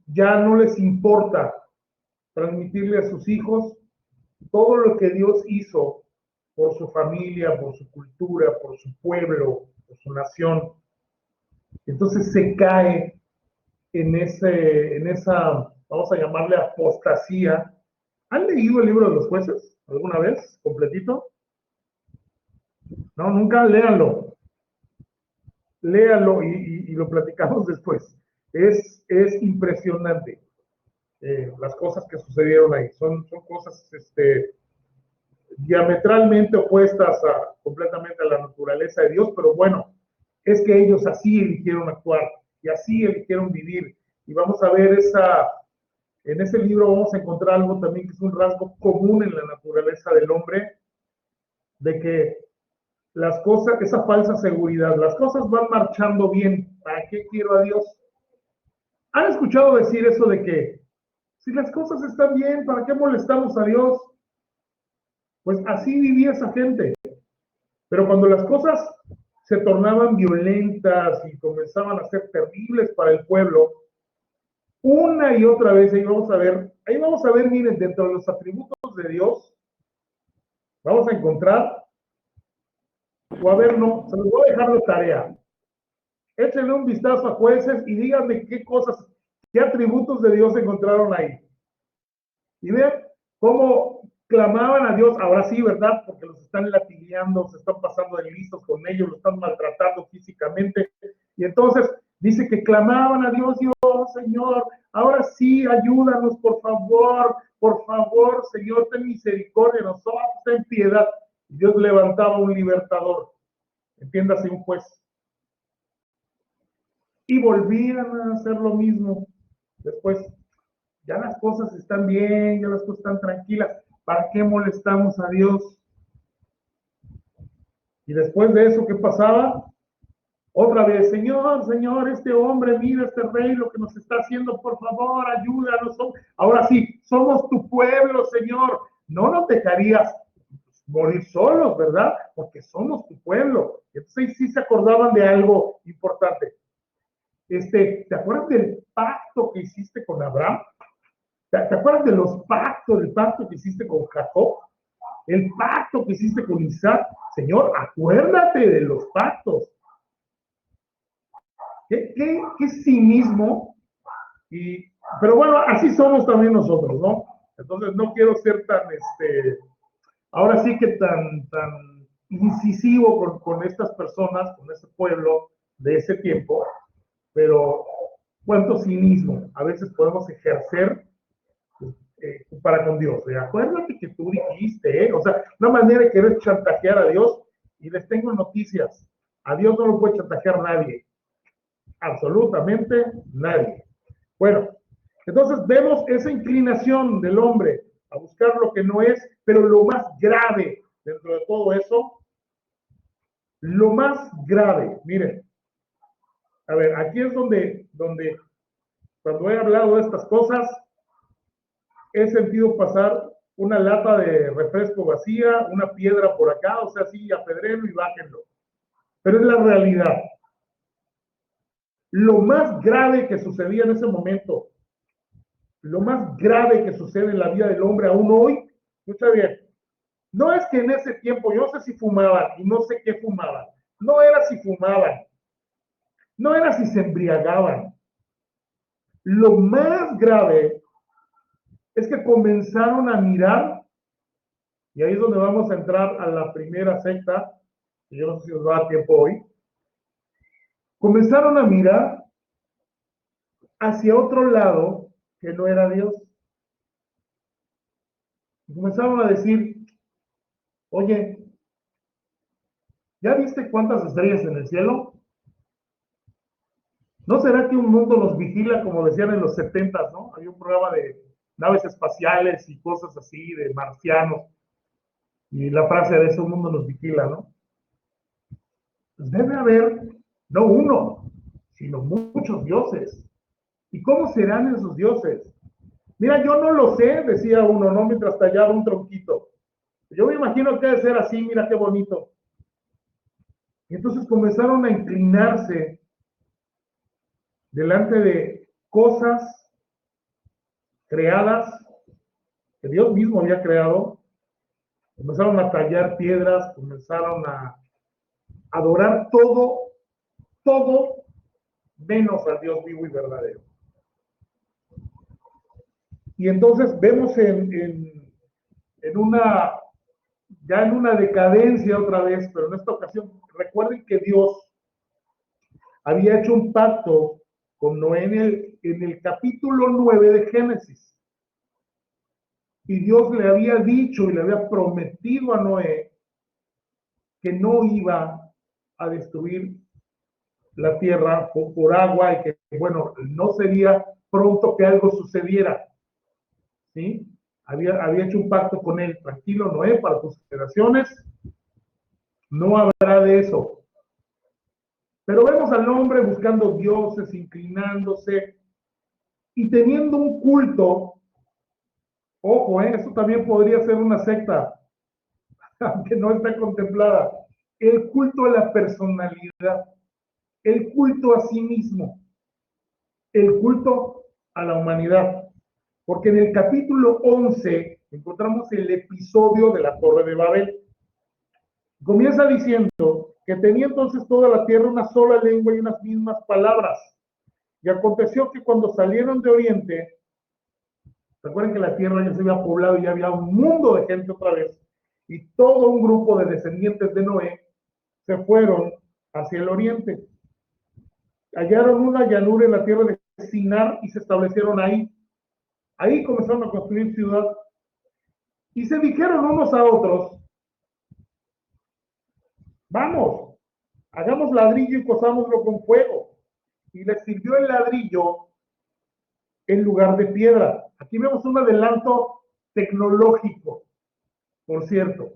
ya no les importa transmitirle a sus hijos todo lo que Dios hizo por su familia, por su cultura, por su pueblo, por su nación. Entonces se cae en esa, vamos a llamarle apostasía. ¿Han leído el libro de los Jueces alguna vez, completito? No, nunca, léanlo. Léanlo y lo platicamos después. Es impresionante las cosas que sucedieron ahí. Son cosas diametralmente opuestas completamente a la naturaleza de Dios, pero bueno, es que ellos así eligieron actuar y así eligieron vivir. Y vamos a ver en ese libro vamos a encontrar algo también que es un rasgo común en la naturaleza del hombre, de que las cosas, esa falsa seguridad, las cosas van marchando bien, ¿para qué quiero a Dios? ¿Han escuchado decir eso de que si las cosas están bien, ¿para qué molestamos a Dios? Pues así vivía esa gente. Pero cuando las cosas se tornaban violentas y comenzaban a ser terribles para el pueblo, una y otra vez, ahí vamos a ver, miren, dentro de los atributos de Dios, vamos a encontrar, o a ver, no, se los voy a dejar de tarea. Échenle un vistazo a Jueces y díganme qué cosas, qué atributos de Dios encontraron ahí. Y vean cómo clamaban a Dios, ahora sí, ¿verdad? Porque los están latigueando, se están pasando de listos con ellos, los están maltratando físicamente. Y entonces dice que clamaban a Dios, Dios, Señor, ahora sí, ayúdanos, por favor, Señor, ten misericordia de nosotros, ten piedad. Y Dios levantaba un libertador, entiéndase, un juez. Y volvían a hacer lo mismo. Después, ya las cosas están bien, ya las cosas están tranquilas. ¿Para qué molestamos a Dios? Y después de eso, ¿qué pasaba? Otra vez, Señor, este hombre, mira, este rey, lo que nos está haciendo, por favor, ayúdanos. Ahora sí, somos tu pueblo, Señor. No nos dejarías morir solos, ¿verdad? Porque somos tu pueblo. Entonces sí se acordaban de algo importante. ¿Te acuerdas del pacto que hiciste con Abraham? ¿Te acuerdas de los pactos, del pacto que hiciste con Jacob? El pacto que hiciste con Isaac. Señor, acuérdate de los pactos. ¿Qué cinismo? Pero bueno, así somos también nosotros, ¿no? Entonces no quiero ser tan, ahora sí que tan incisivo con estas personas, con ese pueblo de ese tiempo, pero cuánto cinismo a veces podemos ejercer para con Dios. Acuérdate que tú dijiste, o sea, una manera de querer chantajear a Dios, y les tengo noticias, a Dios no lo puede chantajear nadie, absolutamente nadie. Bueno, entonces vemos esa inclinación del hombre a buscar lo que no es, pero lo más grave dentro de todo eso, lo más grave, miren, a ver, aquí es donde cuando he hablado de estas cosas, he sentido pasar una lata de refresco vacía, una piedra por acá, o sea, sí, apedréenlo y bájenlo. Pero es la realidad. Lo más grave que sucedía en ese momento, lo más grave que sucede en la vida del hombre aún hoy, escucha bien, no es que en ese tiempo, yo no sé si fumaban y no sé qué fumaban, no era si fumaban, no era si se embriagaban. Lo más grave es que comenzaron a mirar, y ahí es donde vamos a entrar a la primera secta, que yo no sé si os va a dar tiempo hoy, comenzaron a mirar hacia otro lado que no era Dios. Y comenzaron a decir, oye, ¿ya viste cuántas estrellas en el cielo? ¿No será que un mundo nos vigila, como decían en los 70s, ¿no? Había un programa de naves espaciales y cosas así, de marcianos. Y la frase de eso, un mundo nos vigila, ¿no? Pues debe haber, no uno, sino muchos dioses. ¿Y cómo serán esos dioses? Mira, yo no lo sé, decía uno, ¿no? Mientras tallaba un tronquito. Yo me imagino que debe ser así, mira qué bonito. Y entonces comenzaron a inclinarse delante de cosas creadas que Dios mismo había creado. Comenzaron a tallar piedras, comenzaron a adorar todo menos al Dios vivo y verdadero. Y entonces vemos en una decadencia otra vez, pero en esta ocasión, recuerden que Dios había hecho un pacto con Noé en el capítulo 9 de Génesis. Y Dios le había dicho y le había prometido a Noé que no iba a destruir la tierra por agua y que, bueno, no sería pronto que algo sucediera. ¿Sí? Había hecho un pacto con él. Tranquilo, Noé, para tus generaciones no habrá de eso. Pero vemos al hombre buscando dioses, inclinándose y teniendo un culto. Ojo, eso también podría ser una secta, aunque no está contemplada. El culto a la personalidad, el culto a sí mismo, el culto a la humanidad. Porque en el capítulo 11 encontramos el episodio de la Torre de Babel. Comienza diciendo que tenía entonces toda la tierra una sola lengua y unas mismas palabras. Y aconteció que cuando salieron de Oriente, recuerden que la tierra ya se había poblado y ya había un mundo de gente otra vez, y todo un grupo de descendientes de Noé se fueron hacia el oriente. Hallaron una llanura en la tierra de Sinar y se establecieron ahí. Ahí comenzaron a construir ciudad. Y se dijeron unos a otros, vamos, hagamos ladrillo y cosámoslo con fuego. Y les sirvió el ladrillo en lugar de piedra. Aquí vemos un adelanto tecnológico, por cierto.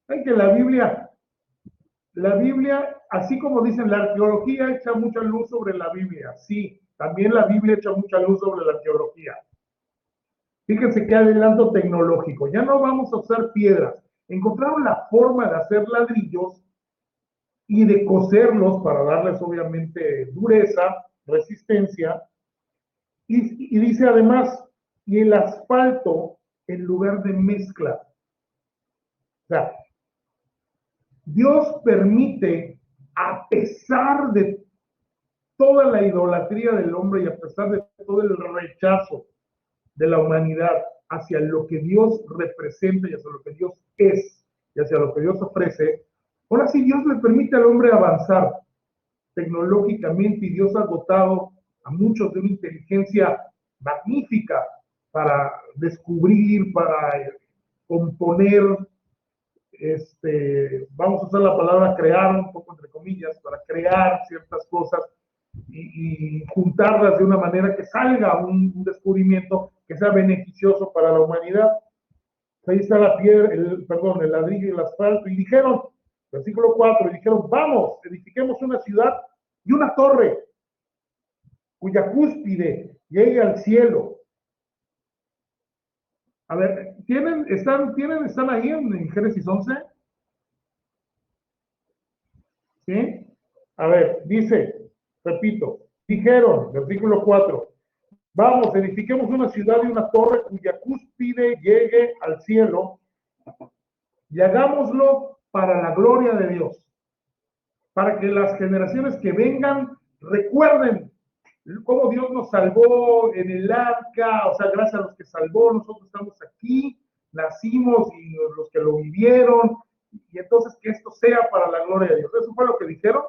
Ven que la Biblia, así como dicen, la arqueología echa mucha luz sobre la Biblia. Sí, también la Biblia echa mucha luz sobre la arqueología. Fíjense qué adelanto tecnológico. Ya no vamos a usar piedras. Encontraron la forma de hacer ladrillos y de coserlos para darles obviamente dureza, resistencia. Y dice además, y el asfalto en lugar de mezcla. O sea, Dios permite, a pesar de toda la idolatría del hombre y a pesar de todo el rechazo de la humanidad hacia lo que Dios representa y hacia lo que Dios es y hacia lo que Dios ofrece, ahora sí Dios le permite al hombre avanzar tecnológicamente y Dios ha dotado a muchos de una inteligencia magnífica para descubrir, para componer, vamos a usar la palabra crear un poco entre comillas, para crear ciertas cosas y juntarlas de una manera que salga un descubrimiento que sea beneficioso para la humanidad. Ahí está la piedra, el ladrillo y el asfalto, y dijeron, versículo 4, y dijeron, vamos, edifiquemos una ciudad y una torre, cuya cúspide llegue al cielo. A ver, ¿están ahí en Génesis 11? ¿Sí? A ver, dice, repito, dijeron, versículo 4, vamos, edifiquemos una ciudad y una torre cuya cúspide llegue al cielo y hagámoslo para la gloria de Dios, para que las generaciones que vengan recuerden cómo Dios nos salvó en el arca, o sea, gracias a los que salvó, nosotros estamos aquí, nacimos y los que lo vivieron, y entonces que esto sea para la gloria de Dios. ¿Eso fue lo que dijeron?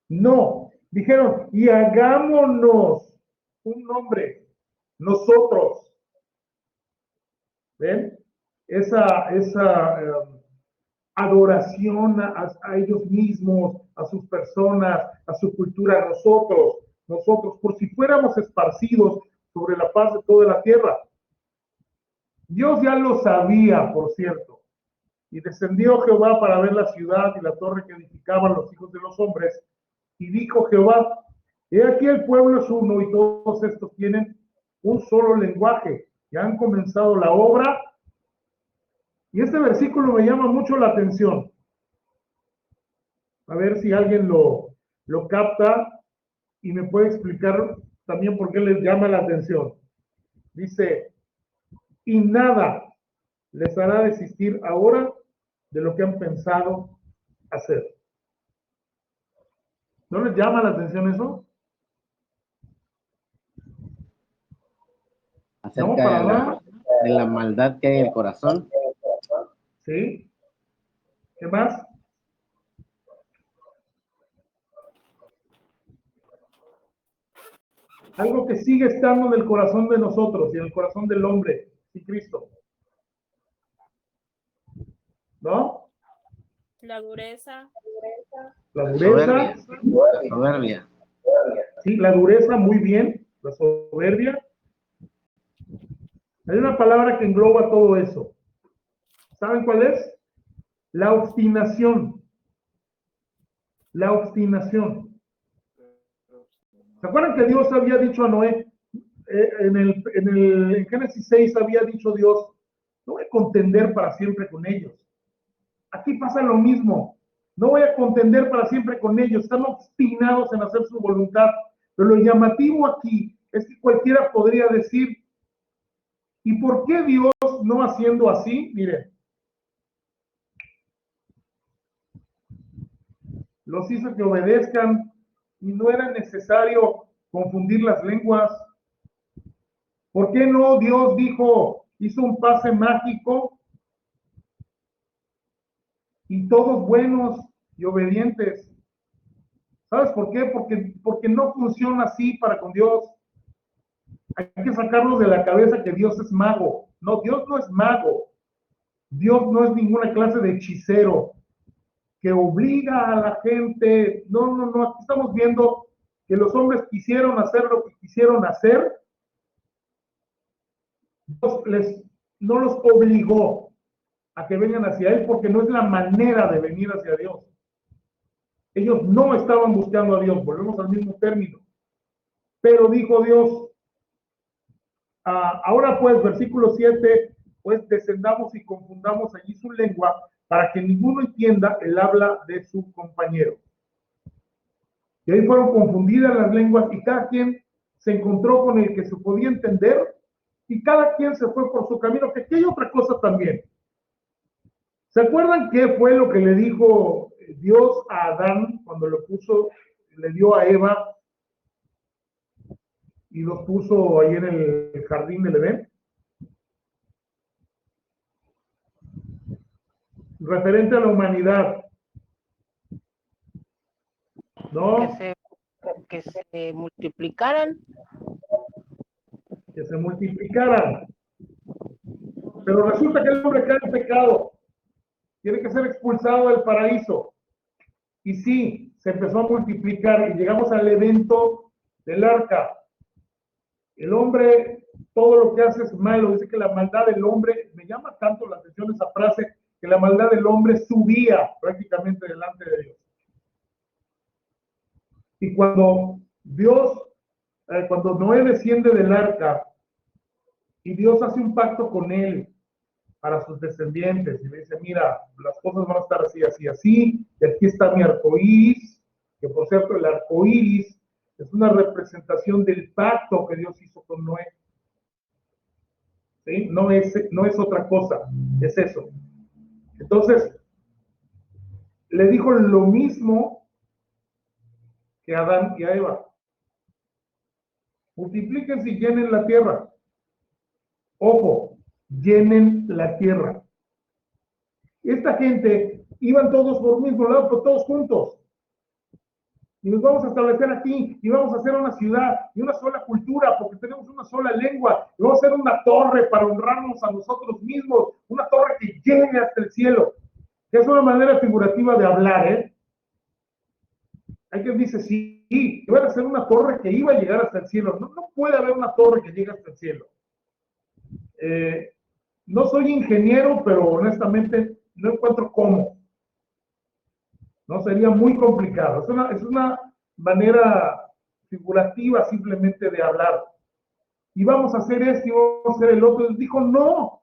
No, dijeron, y hagámonos un nombre, nosotros. ¿Ven? Esa adoración a ellos mismos, a sus personas, a su cultura, a nosotros, por si fuéramos esparcidos sobre la faz de toda la tierra. Dios ya lo sabía, por cierto, y descendió Jehová para ver la ciudad y la torre que edificaban los hijos de los hombres, y dijo Jehová, he aquí el pueblo es uno y todos estos tienen un solo lenguaje, y han comenzado la obra. Y este versículo me llama mucho la atención. A ver si alguien lo capta y me puede explicar también por qué les llama la atención. Dice, y nada les hará desistir ahora de lo que han pensado hacer. ¿No les llama la atención eso?
Acerca de la maldad que hay en el corazón.
¿Sí? ¿Qué más? Algo que sigue estando en el corazón de nosotros y en el corazón del hombre. sin Cristo? ¿No?
La dureza.
La dureza.
Soberbia.
Sí, la dureza, muy bien. La soberbia. Hay una palabra que engloba todo eso. ¿Saben cuál es? La obstinación. La obstinación. ¿Se acuerdan que Dios había dicho a Noé, en Génesis 6 había dicho Dios, no voy a contender para siempre con ellos? Aquí pasa lo mismo. No voy a contender para siempre con ellos. Están obstinados en hacer su voluntad. Pero lo llamativo aquí es que cualquiera podría decir, ¿y por qué Dios no haciendo así? Miren, los hizo que obedezcan y no era necesario confundir las lenguas. ¿Por qué no Dios hizo un pase mágico y todos buenos y obedientes? ¿Sabes por qué? Porque no funciona así para con Dios. Hay que sacarnos de la cabeza que Dios es mago. No, Dios no es mago. Dios no es ninguna clase de hechicero que obliga a la gente. No, no, no. Aquí estamos viendo que los hombres quisieron hacer lo que quisieron hacer. Dios no los obligó a que vengan hacia Él porque no es la manera de venir hacia Dios. Ellos no estaban buscando a Dios. Volvemos al mismo término. Pero dijo Dios, ahora pues, versículo 7, pues descendamos y confundamos allí su lengua para que ninguno entienda el habla de su compañero. Y ahí fueron confundidas las lenguas y cada quien se encontró con el que se podía entender y cada quien se fue por su camino, que aquí hay otra cosa también. ¿Se acuerdan qué fue lo que le dijo Dios a Adán cuando le dio a Eva y los puso ahí en el jardín del Edén? Referente a la humanidad. ¿No?
Que se multiplicaran.
Que se multiplicaran. Pero resulta que el hombre cae en pecado. Tiene que ser expulsado del paraíso. Y sí, se empezó a multiplicar y llegamos al evento del arca. El hombre, todo lo que hace es malo. Dice que la maldad del hombre, me llama tanto la atención esa frase, que la maldad del hombre subía prácticamente delante de Dios. Y cuando cuando Noé desciende del arca y Dios hace un pacto con él para sus descendientes y le dice, mira, las cosas van a estar así, así, así, y aquí está mi arco iris, que por cierto el arco iris es una representación del pacto que Dios hizo con Noé. ¿Sí? No es otra cosa, es eso. Entonces, le dijo lo mismo que a Adán y a Eva. Multiplíquense y llenen la tierra. Ojo, llenen la tierra. Esta gente iban todos por un mismo lado, pero todos juntos. Y nos vamos a establecer aquí, y vamos a hacer una ciudad, y una sola cultura, porque tenemos una sola lengua, y vamos a hacer una torre para honrarnos a nosotros mismos, una torre que llegue hasta el cielo. Que es una manera figurativa de hablar, ¿eh? Hay quien dice, sí, iban a hacer una torre que iba a llegar hasta el cielo. No, no puede haber una torre que llegue hasta el cielo. No soy ingeniero, pero honestamente no encuentro cómo. No, sería muy complicado. Es una manera figurativa simplemente de hablar. Y vamos a hacer esto y vamos a hacer el otro. Él dijo, no.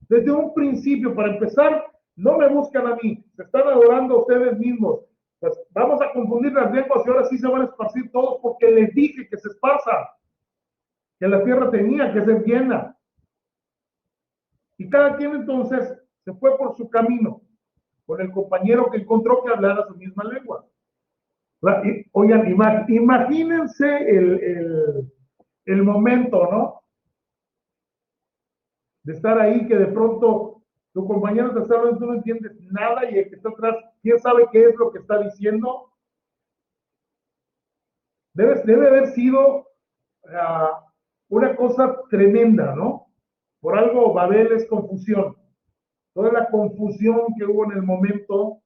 Desde un principio, para empezar, no me buscan a mí. Se están adorando a ustedes mismos. Pues vamos a confundir las lenguas y ahora sí se van a esparcir todos porque les dije que se esparzan. Que la tierra tenía que ser llena. Y cada quien entonces se fue por su camino, con el compañero que encontró que hablara su misma lengua. Oigan, imagínense el momento, ¿no? De estar ahí, que de pronto tu compañero te está hablando, tú no entiendes nada y el que está atrás, ¿quién sabe qué es lo que está diciendo? Debe haber sido una cosa tremenda, ¿no? Por algo Babel es confusión. Toda la confusión que hubo en el momento,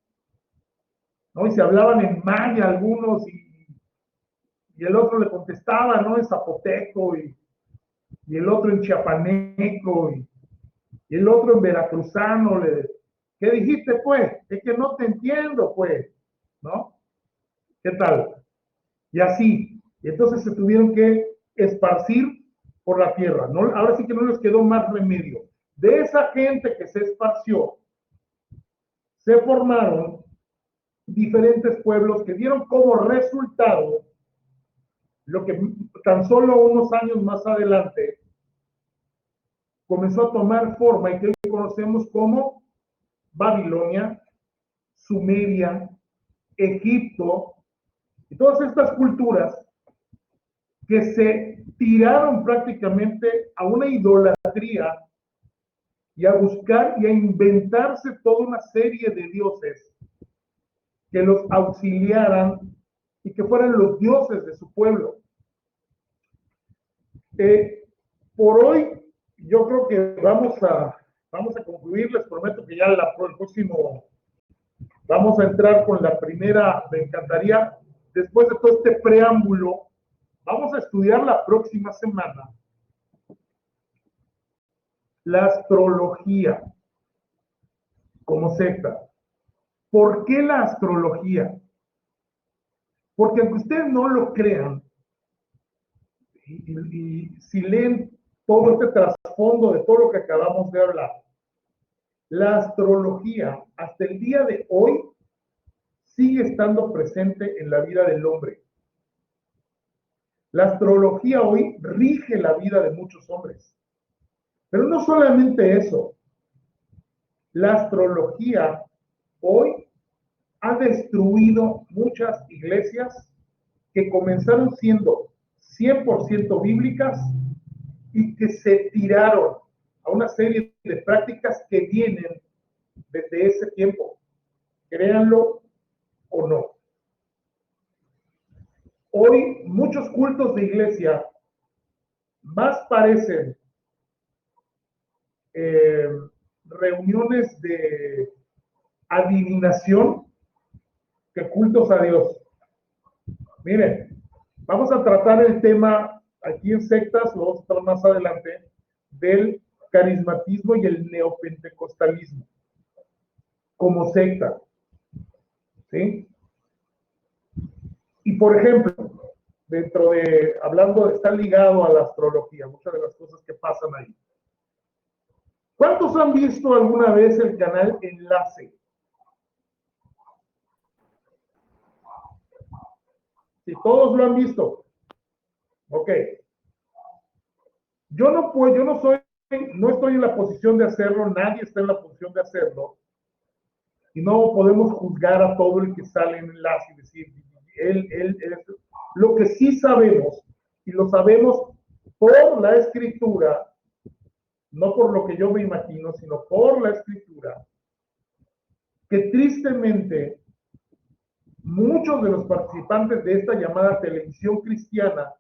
¿no? Y se hablaban en maya algunos y el otro le contestaba, ¿no? En zapoteco y el otro en chiapaneco y el otro en veracruzano. ¿Qué dijiste, pues? Es que no te entiendo, pues, ¿no? ¿Qué tal? Y así. Y entonces se tuvieron que esparcir por la tierra, ¿no? Ahora sí que no les quedó más remedio. De esa gente que se esparció, se formaron diferentes pueblos que dieron como resultado lo que tan solo unos años más adelante comenzó a tomar forma y que hoy conocemos como Babilonia, Sumeria, Egipto y todas estas culturas que se tiraron prácticamente a una idolatría y a buscar y a inventarse toda una serie de dioses que los auxiliaran y que fueran los dioses de su pueblo. Por hoy, yo creo que vamos a concluir. Les prometo que ya el próximo vamos a entrar con la primera. Me encantaría, después de todo este preámbulo, vamos a estudiar la próxima semana la astrología como secta. ¿Por qué la astrología? Porque aunque ustedes no lo crean, y si leen todo este trasfondo de todo lo que acabamos de hablar, la astrología hasta el día de hoy sigue estando presente en la vida del hombre. La astrología hoy rige la vida de muchos hombres. Pero no solamente eso, la astrología hoy ha destruido muchas iglesias que comenzaron siendo 100% bíblicas y que se tiraron a una serie de prácticas que vienen desde ese tiempo, créanlo o no. Hoy muchos cultos de iglesia más parecen reuniones de adivinación que cultos a Dios. Miren, vamos a tratar el tema aquí en sectas, lo vamos a tratar más adelante, del carismatismo y el neopentecostalismo como secta, ¿sí? Y por ejemplo, está ligado a la astrología, muchas de las cosas que pasan ahí. ¿Cuántos han visto alguna vez el canal Enlace? Si todos lo han visto. Ok. No estoy en la posición de hacerlo, nadie está en la posición de hacerlo. Y no podemos juzgar a todo el que sale en Enlace y decir, lo que sí sabemos, y lo sabemos por la escritura, no por lo que yo me imagino, sino por la escritura, que tristemente muchos de los participantes de esta llamada televisión cristiana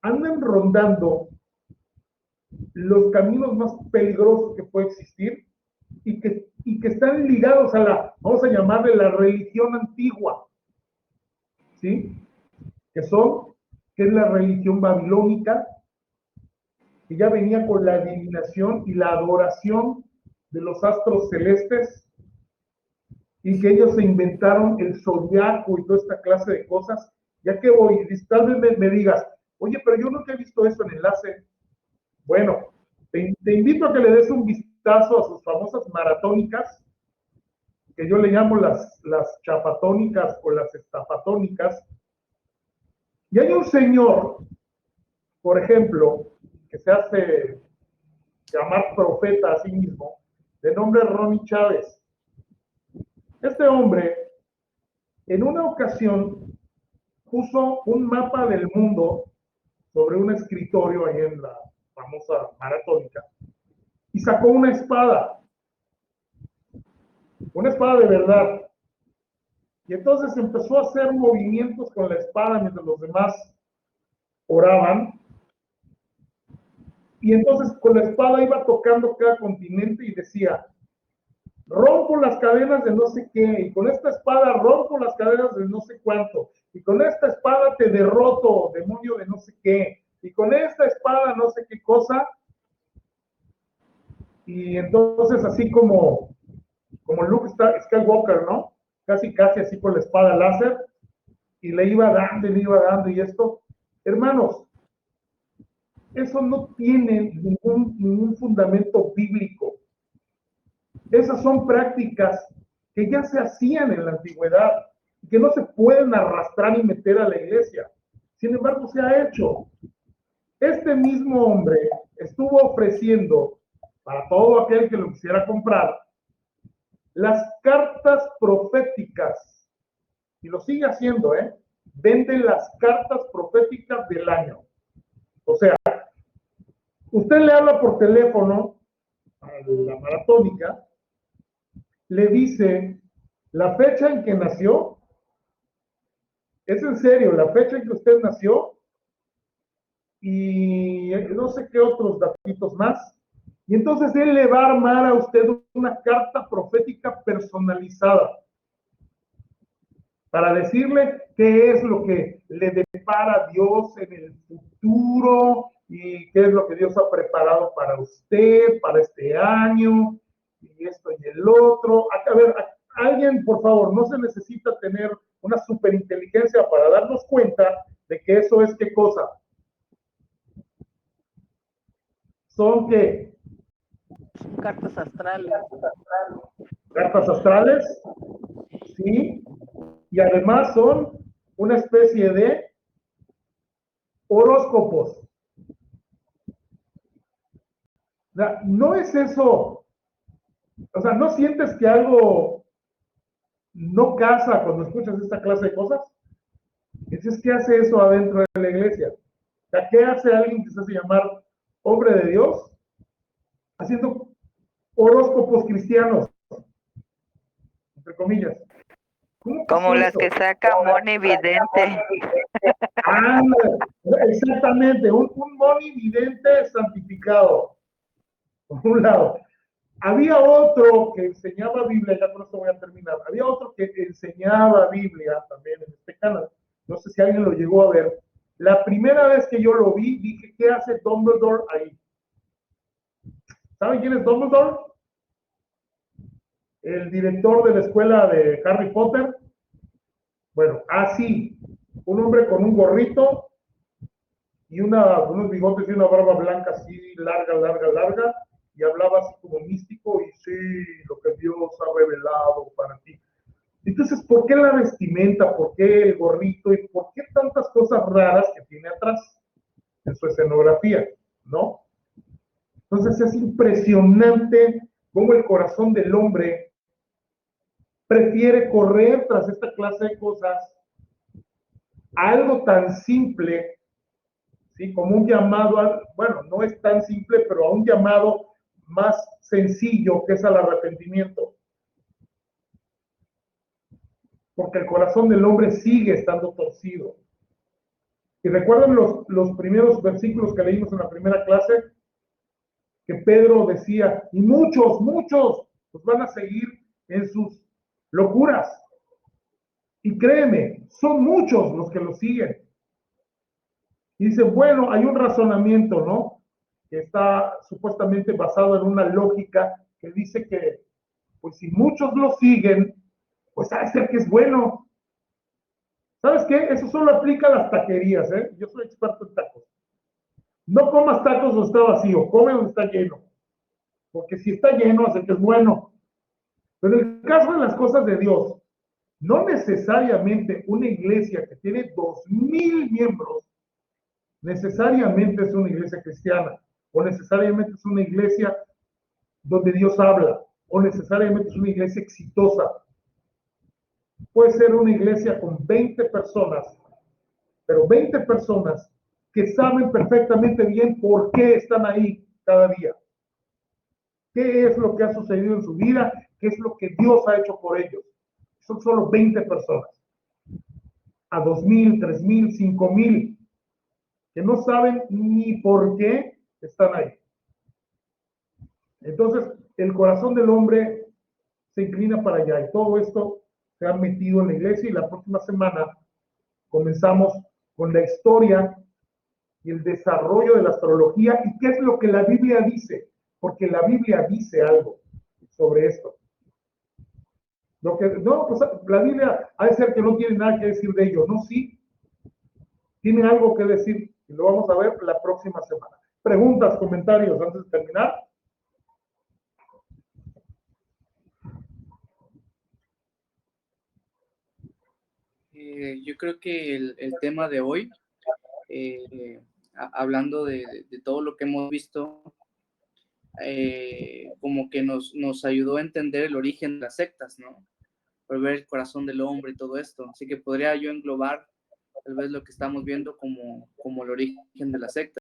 andan rondando los caminos más peligrosos que puede existir y que están ligados a vamos a llamarle la religión antigua, ¿sí? Que es la religión babilónica, que ya venía con la adivinación y la adoración de los astros celestes, y que ellos se inventaron el zodiaco y toda esta clase de cosas. Ya que voy, tal vez me digas, oye, pero yo nunca he visto eso en Enlace. Bueno, te invito a que le des un vistazo a sus famosas maratónicas, que yo le llamo las chapatónicas o las estafatónicas. Y hay un señor, por ejemplo, que se hace llamar profeta a sí mismo, de nombre Ronnie Chávez. Este hombre, en una ocasión, puso un mapa del mundo sobre un escritorio ahí en la famosa maratónica y sacó una espada de verdad. Y entonces empezó a hacer movimientos con la espada mientras los demás oraban. Y entonces con la espada iba tocando cada continente y decía, rompo las cadenas de no sé qué, y con esta espada rompo las cadenas de no sé cuánto, y con esta espada te derroto, demonio de no sé qué, y con esta espada no sé qué cosa. Y entonces así como Luke Skywalker, ¿no? Casi así con la espada láser, y le iba dando, y esto, hermanos, eso no tiene ningún fundamento bíblico. Esas son prácticas que ya se hacían en la antigüedad, que no se pueden arrastrar y meter a la iglesia. Sin embargo, se ha hecho. Este mismo hombre estuvo ofreciendo para todo aquel que lo quisiera comprar las cartas proféticas, y lo sigue haciendo, vende las cartas proféticas del año. O sea, usted le habla por teléfono a la maratónica, le dice la fecha en que nació, es en serio, la fecha en que usted nació, y no sé qué otros datitos más, y entonces él le va a armar a usted una carta profética personalizada para decirle qué es lo que le depara Dios en el futuro y qué es lo que Dios ha preparado para usted, para este año, y esto y el otro. A ver, alguien, por favor, no se necesita tener una superinteligencia para darnos cuenta de que eso es qué cosa. Son qué?
Cartas astrales.
Cartas astrales, sí, y además son una especie de horóscopos. O sea, no es eso, o sea, ¿no sientes que algo no casa cuando escuchas esta clase de cosas? Entonces, ¿qué hace eso adentro de la iglesia? O sea, ¿qué hace alguien que se hace llamar hombre de Dios? Haciendo horóscopos cristianos, entre comillas.
Como las que saca Moni Vidente.
Ah, exactamente, un Moni Vidente santificado, por un lado. Había otro que enseñaba Biblia, ya con esto voy a terminar, había otro que enseñaba Biblia también en este canal, no sé si alguien lo llegó a ver. La primera vez que yo lo vi, dije, ¿qué hace Dumbledore ahí? ¿Saben quién es Dumbledore? El director de la escuela de Harry Potter. Bueno, así, un hombre con un gorrito y unos bigotes y una barba blanca así, larga, y hablaba así como místico, y sí, lo que Dios ha revelado para ti. Entonces, ¿por qué la vestimenta? ¿Por qué el gorrito? ¿Y por qué tantas cosas raras que tiene atrás en su escenografía? ¿No? Entonces es impresionante cómo el corazón del hombre prefiere correr tras esta clase de cosas a algo tan simple, ¿sí? Como un llamado, bueno, no es tan simple, pero a un llamado más sencillo, que es al arrepentimiento. Porque el corazón del hombre sigue estando torcido. Y recuerdan los primeros versículos que leímos en la primera clase, que Pedro decía, y muchos pues van a seguir en sus locuras. Y créeme, son muchos los que lo siguen. Y dice, bueno, hay un razonamiento, ¿no? Que está supuestamente basado en una lógica que dice que, pues si muchos lo siguen, pues ha de ser que es bueno. ¿Sabes qué? Eso solo aplica a las taquerías, ¿eh? Yo soy experto en tacos. No comas tacos donde está vacío, come donde está lleno. Porque si está lleno, hace que es bueno. Pero en el caso de las cosas de Dios, no necesariamente una iglesia que tiene 2,000 miembros, necesariamente es una iglesia cristiana, o necesariamente es una iglesia donde Dios habla, o necesariamente es una iglesia exitosa. Puede ser una iglesia con 20 personas, pero 20 personas que saben perfectamente bien por qué están ahí cada día. ¿Qué es lo que ha sucedido en su vida? ¿Qué es lo que Dios ha hecho por ellos? Son solo 20 personas. A 2,000, 3,000, 5,000, que no saben ni por qué, están ahí. Entonces, el corazón del hombre se inclina para allá y todo esto se ha metido en la iglesia y la próxima semana comenzamos con la historia y el desarrollo de la astrología y qué es lo que la Biblia dice, porque la Biblia dice algo sobre esto. Lo que, no, pues la Biblia ha de ser que no tiene nada que decir de ello, no, sí, tiene algo que decir y lo vamos a ver la próxima semana. Preguntas, comentarios antes de terminar.
Yo creo que el tema de hoy, hablando de todo lo que hemos visto, como que nos ayudó a entender el origen de las sectas, ¿no? Por ver el corazón del hombre y todo esto. Así que podría yo englobar tal vez lo que estamos viendo como el origen de la secta.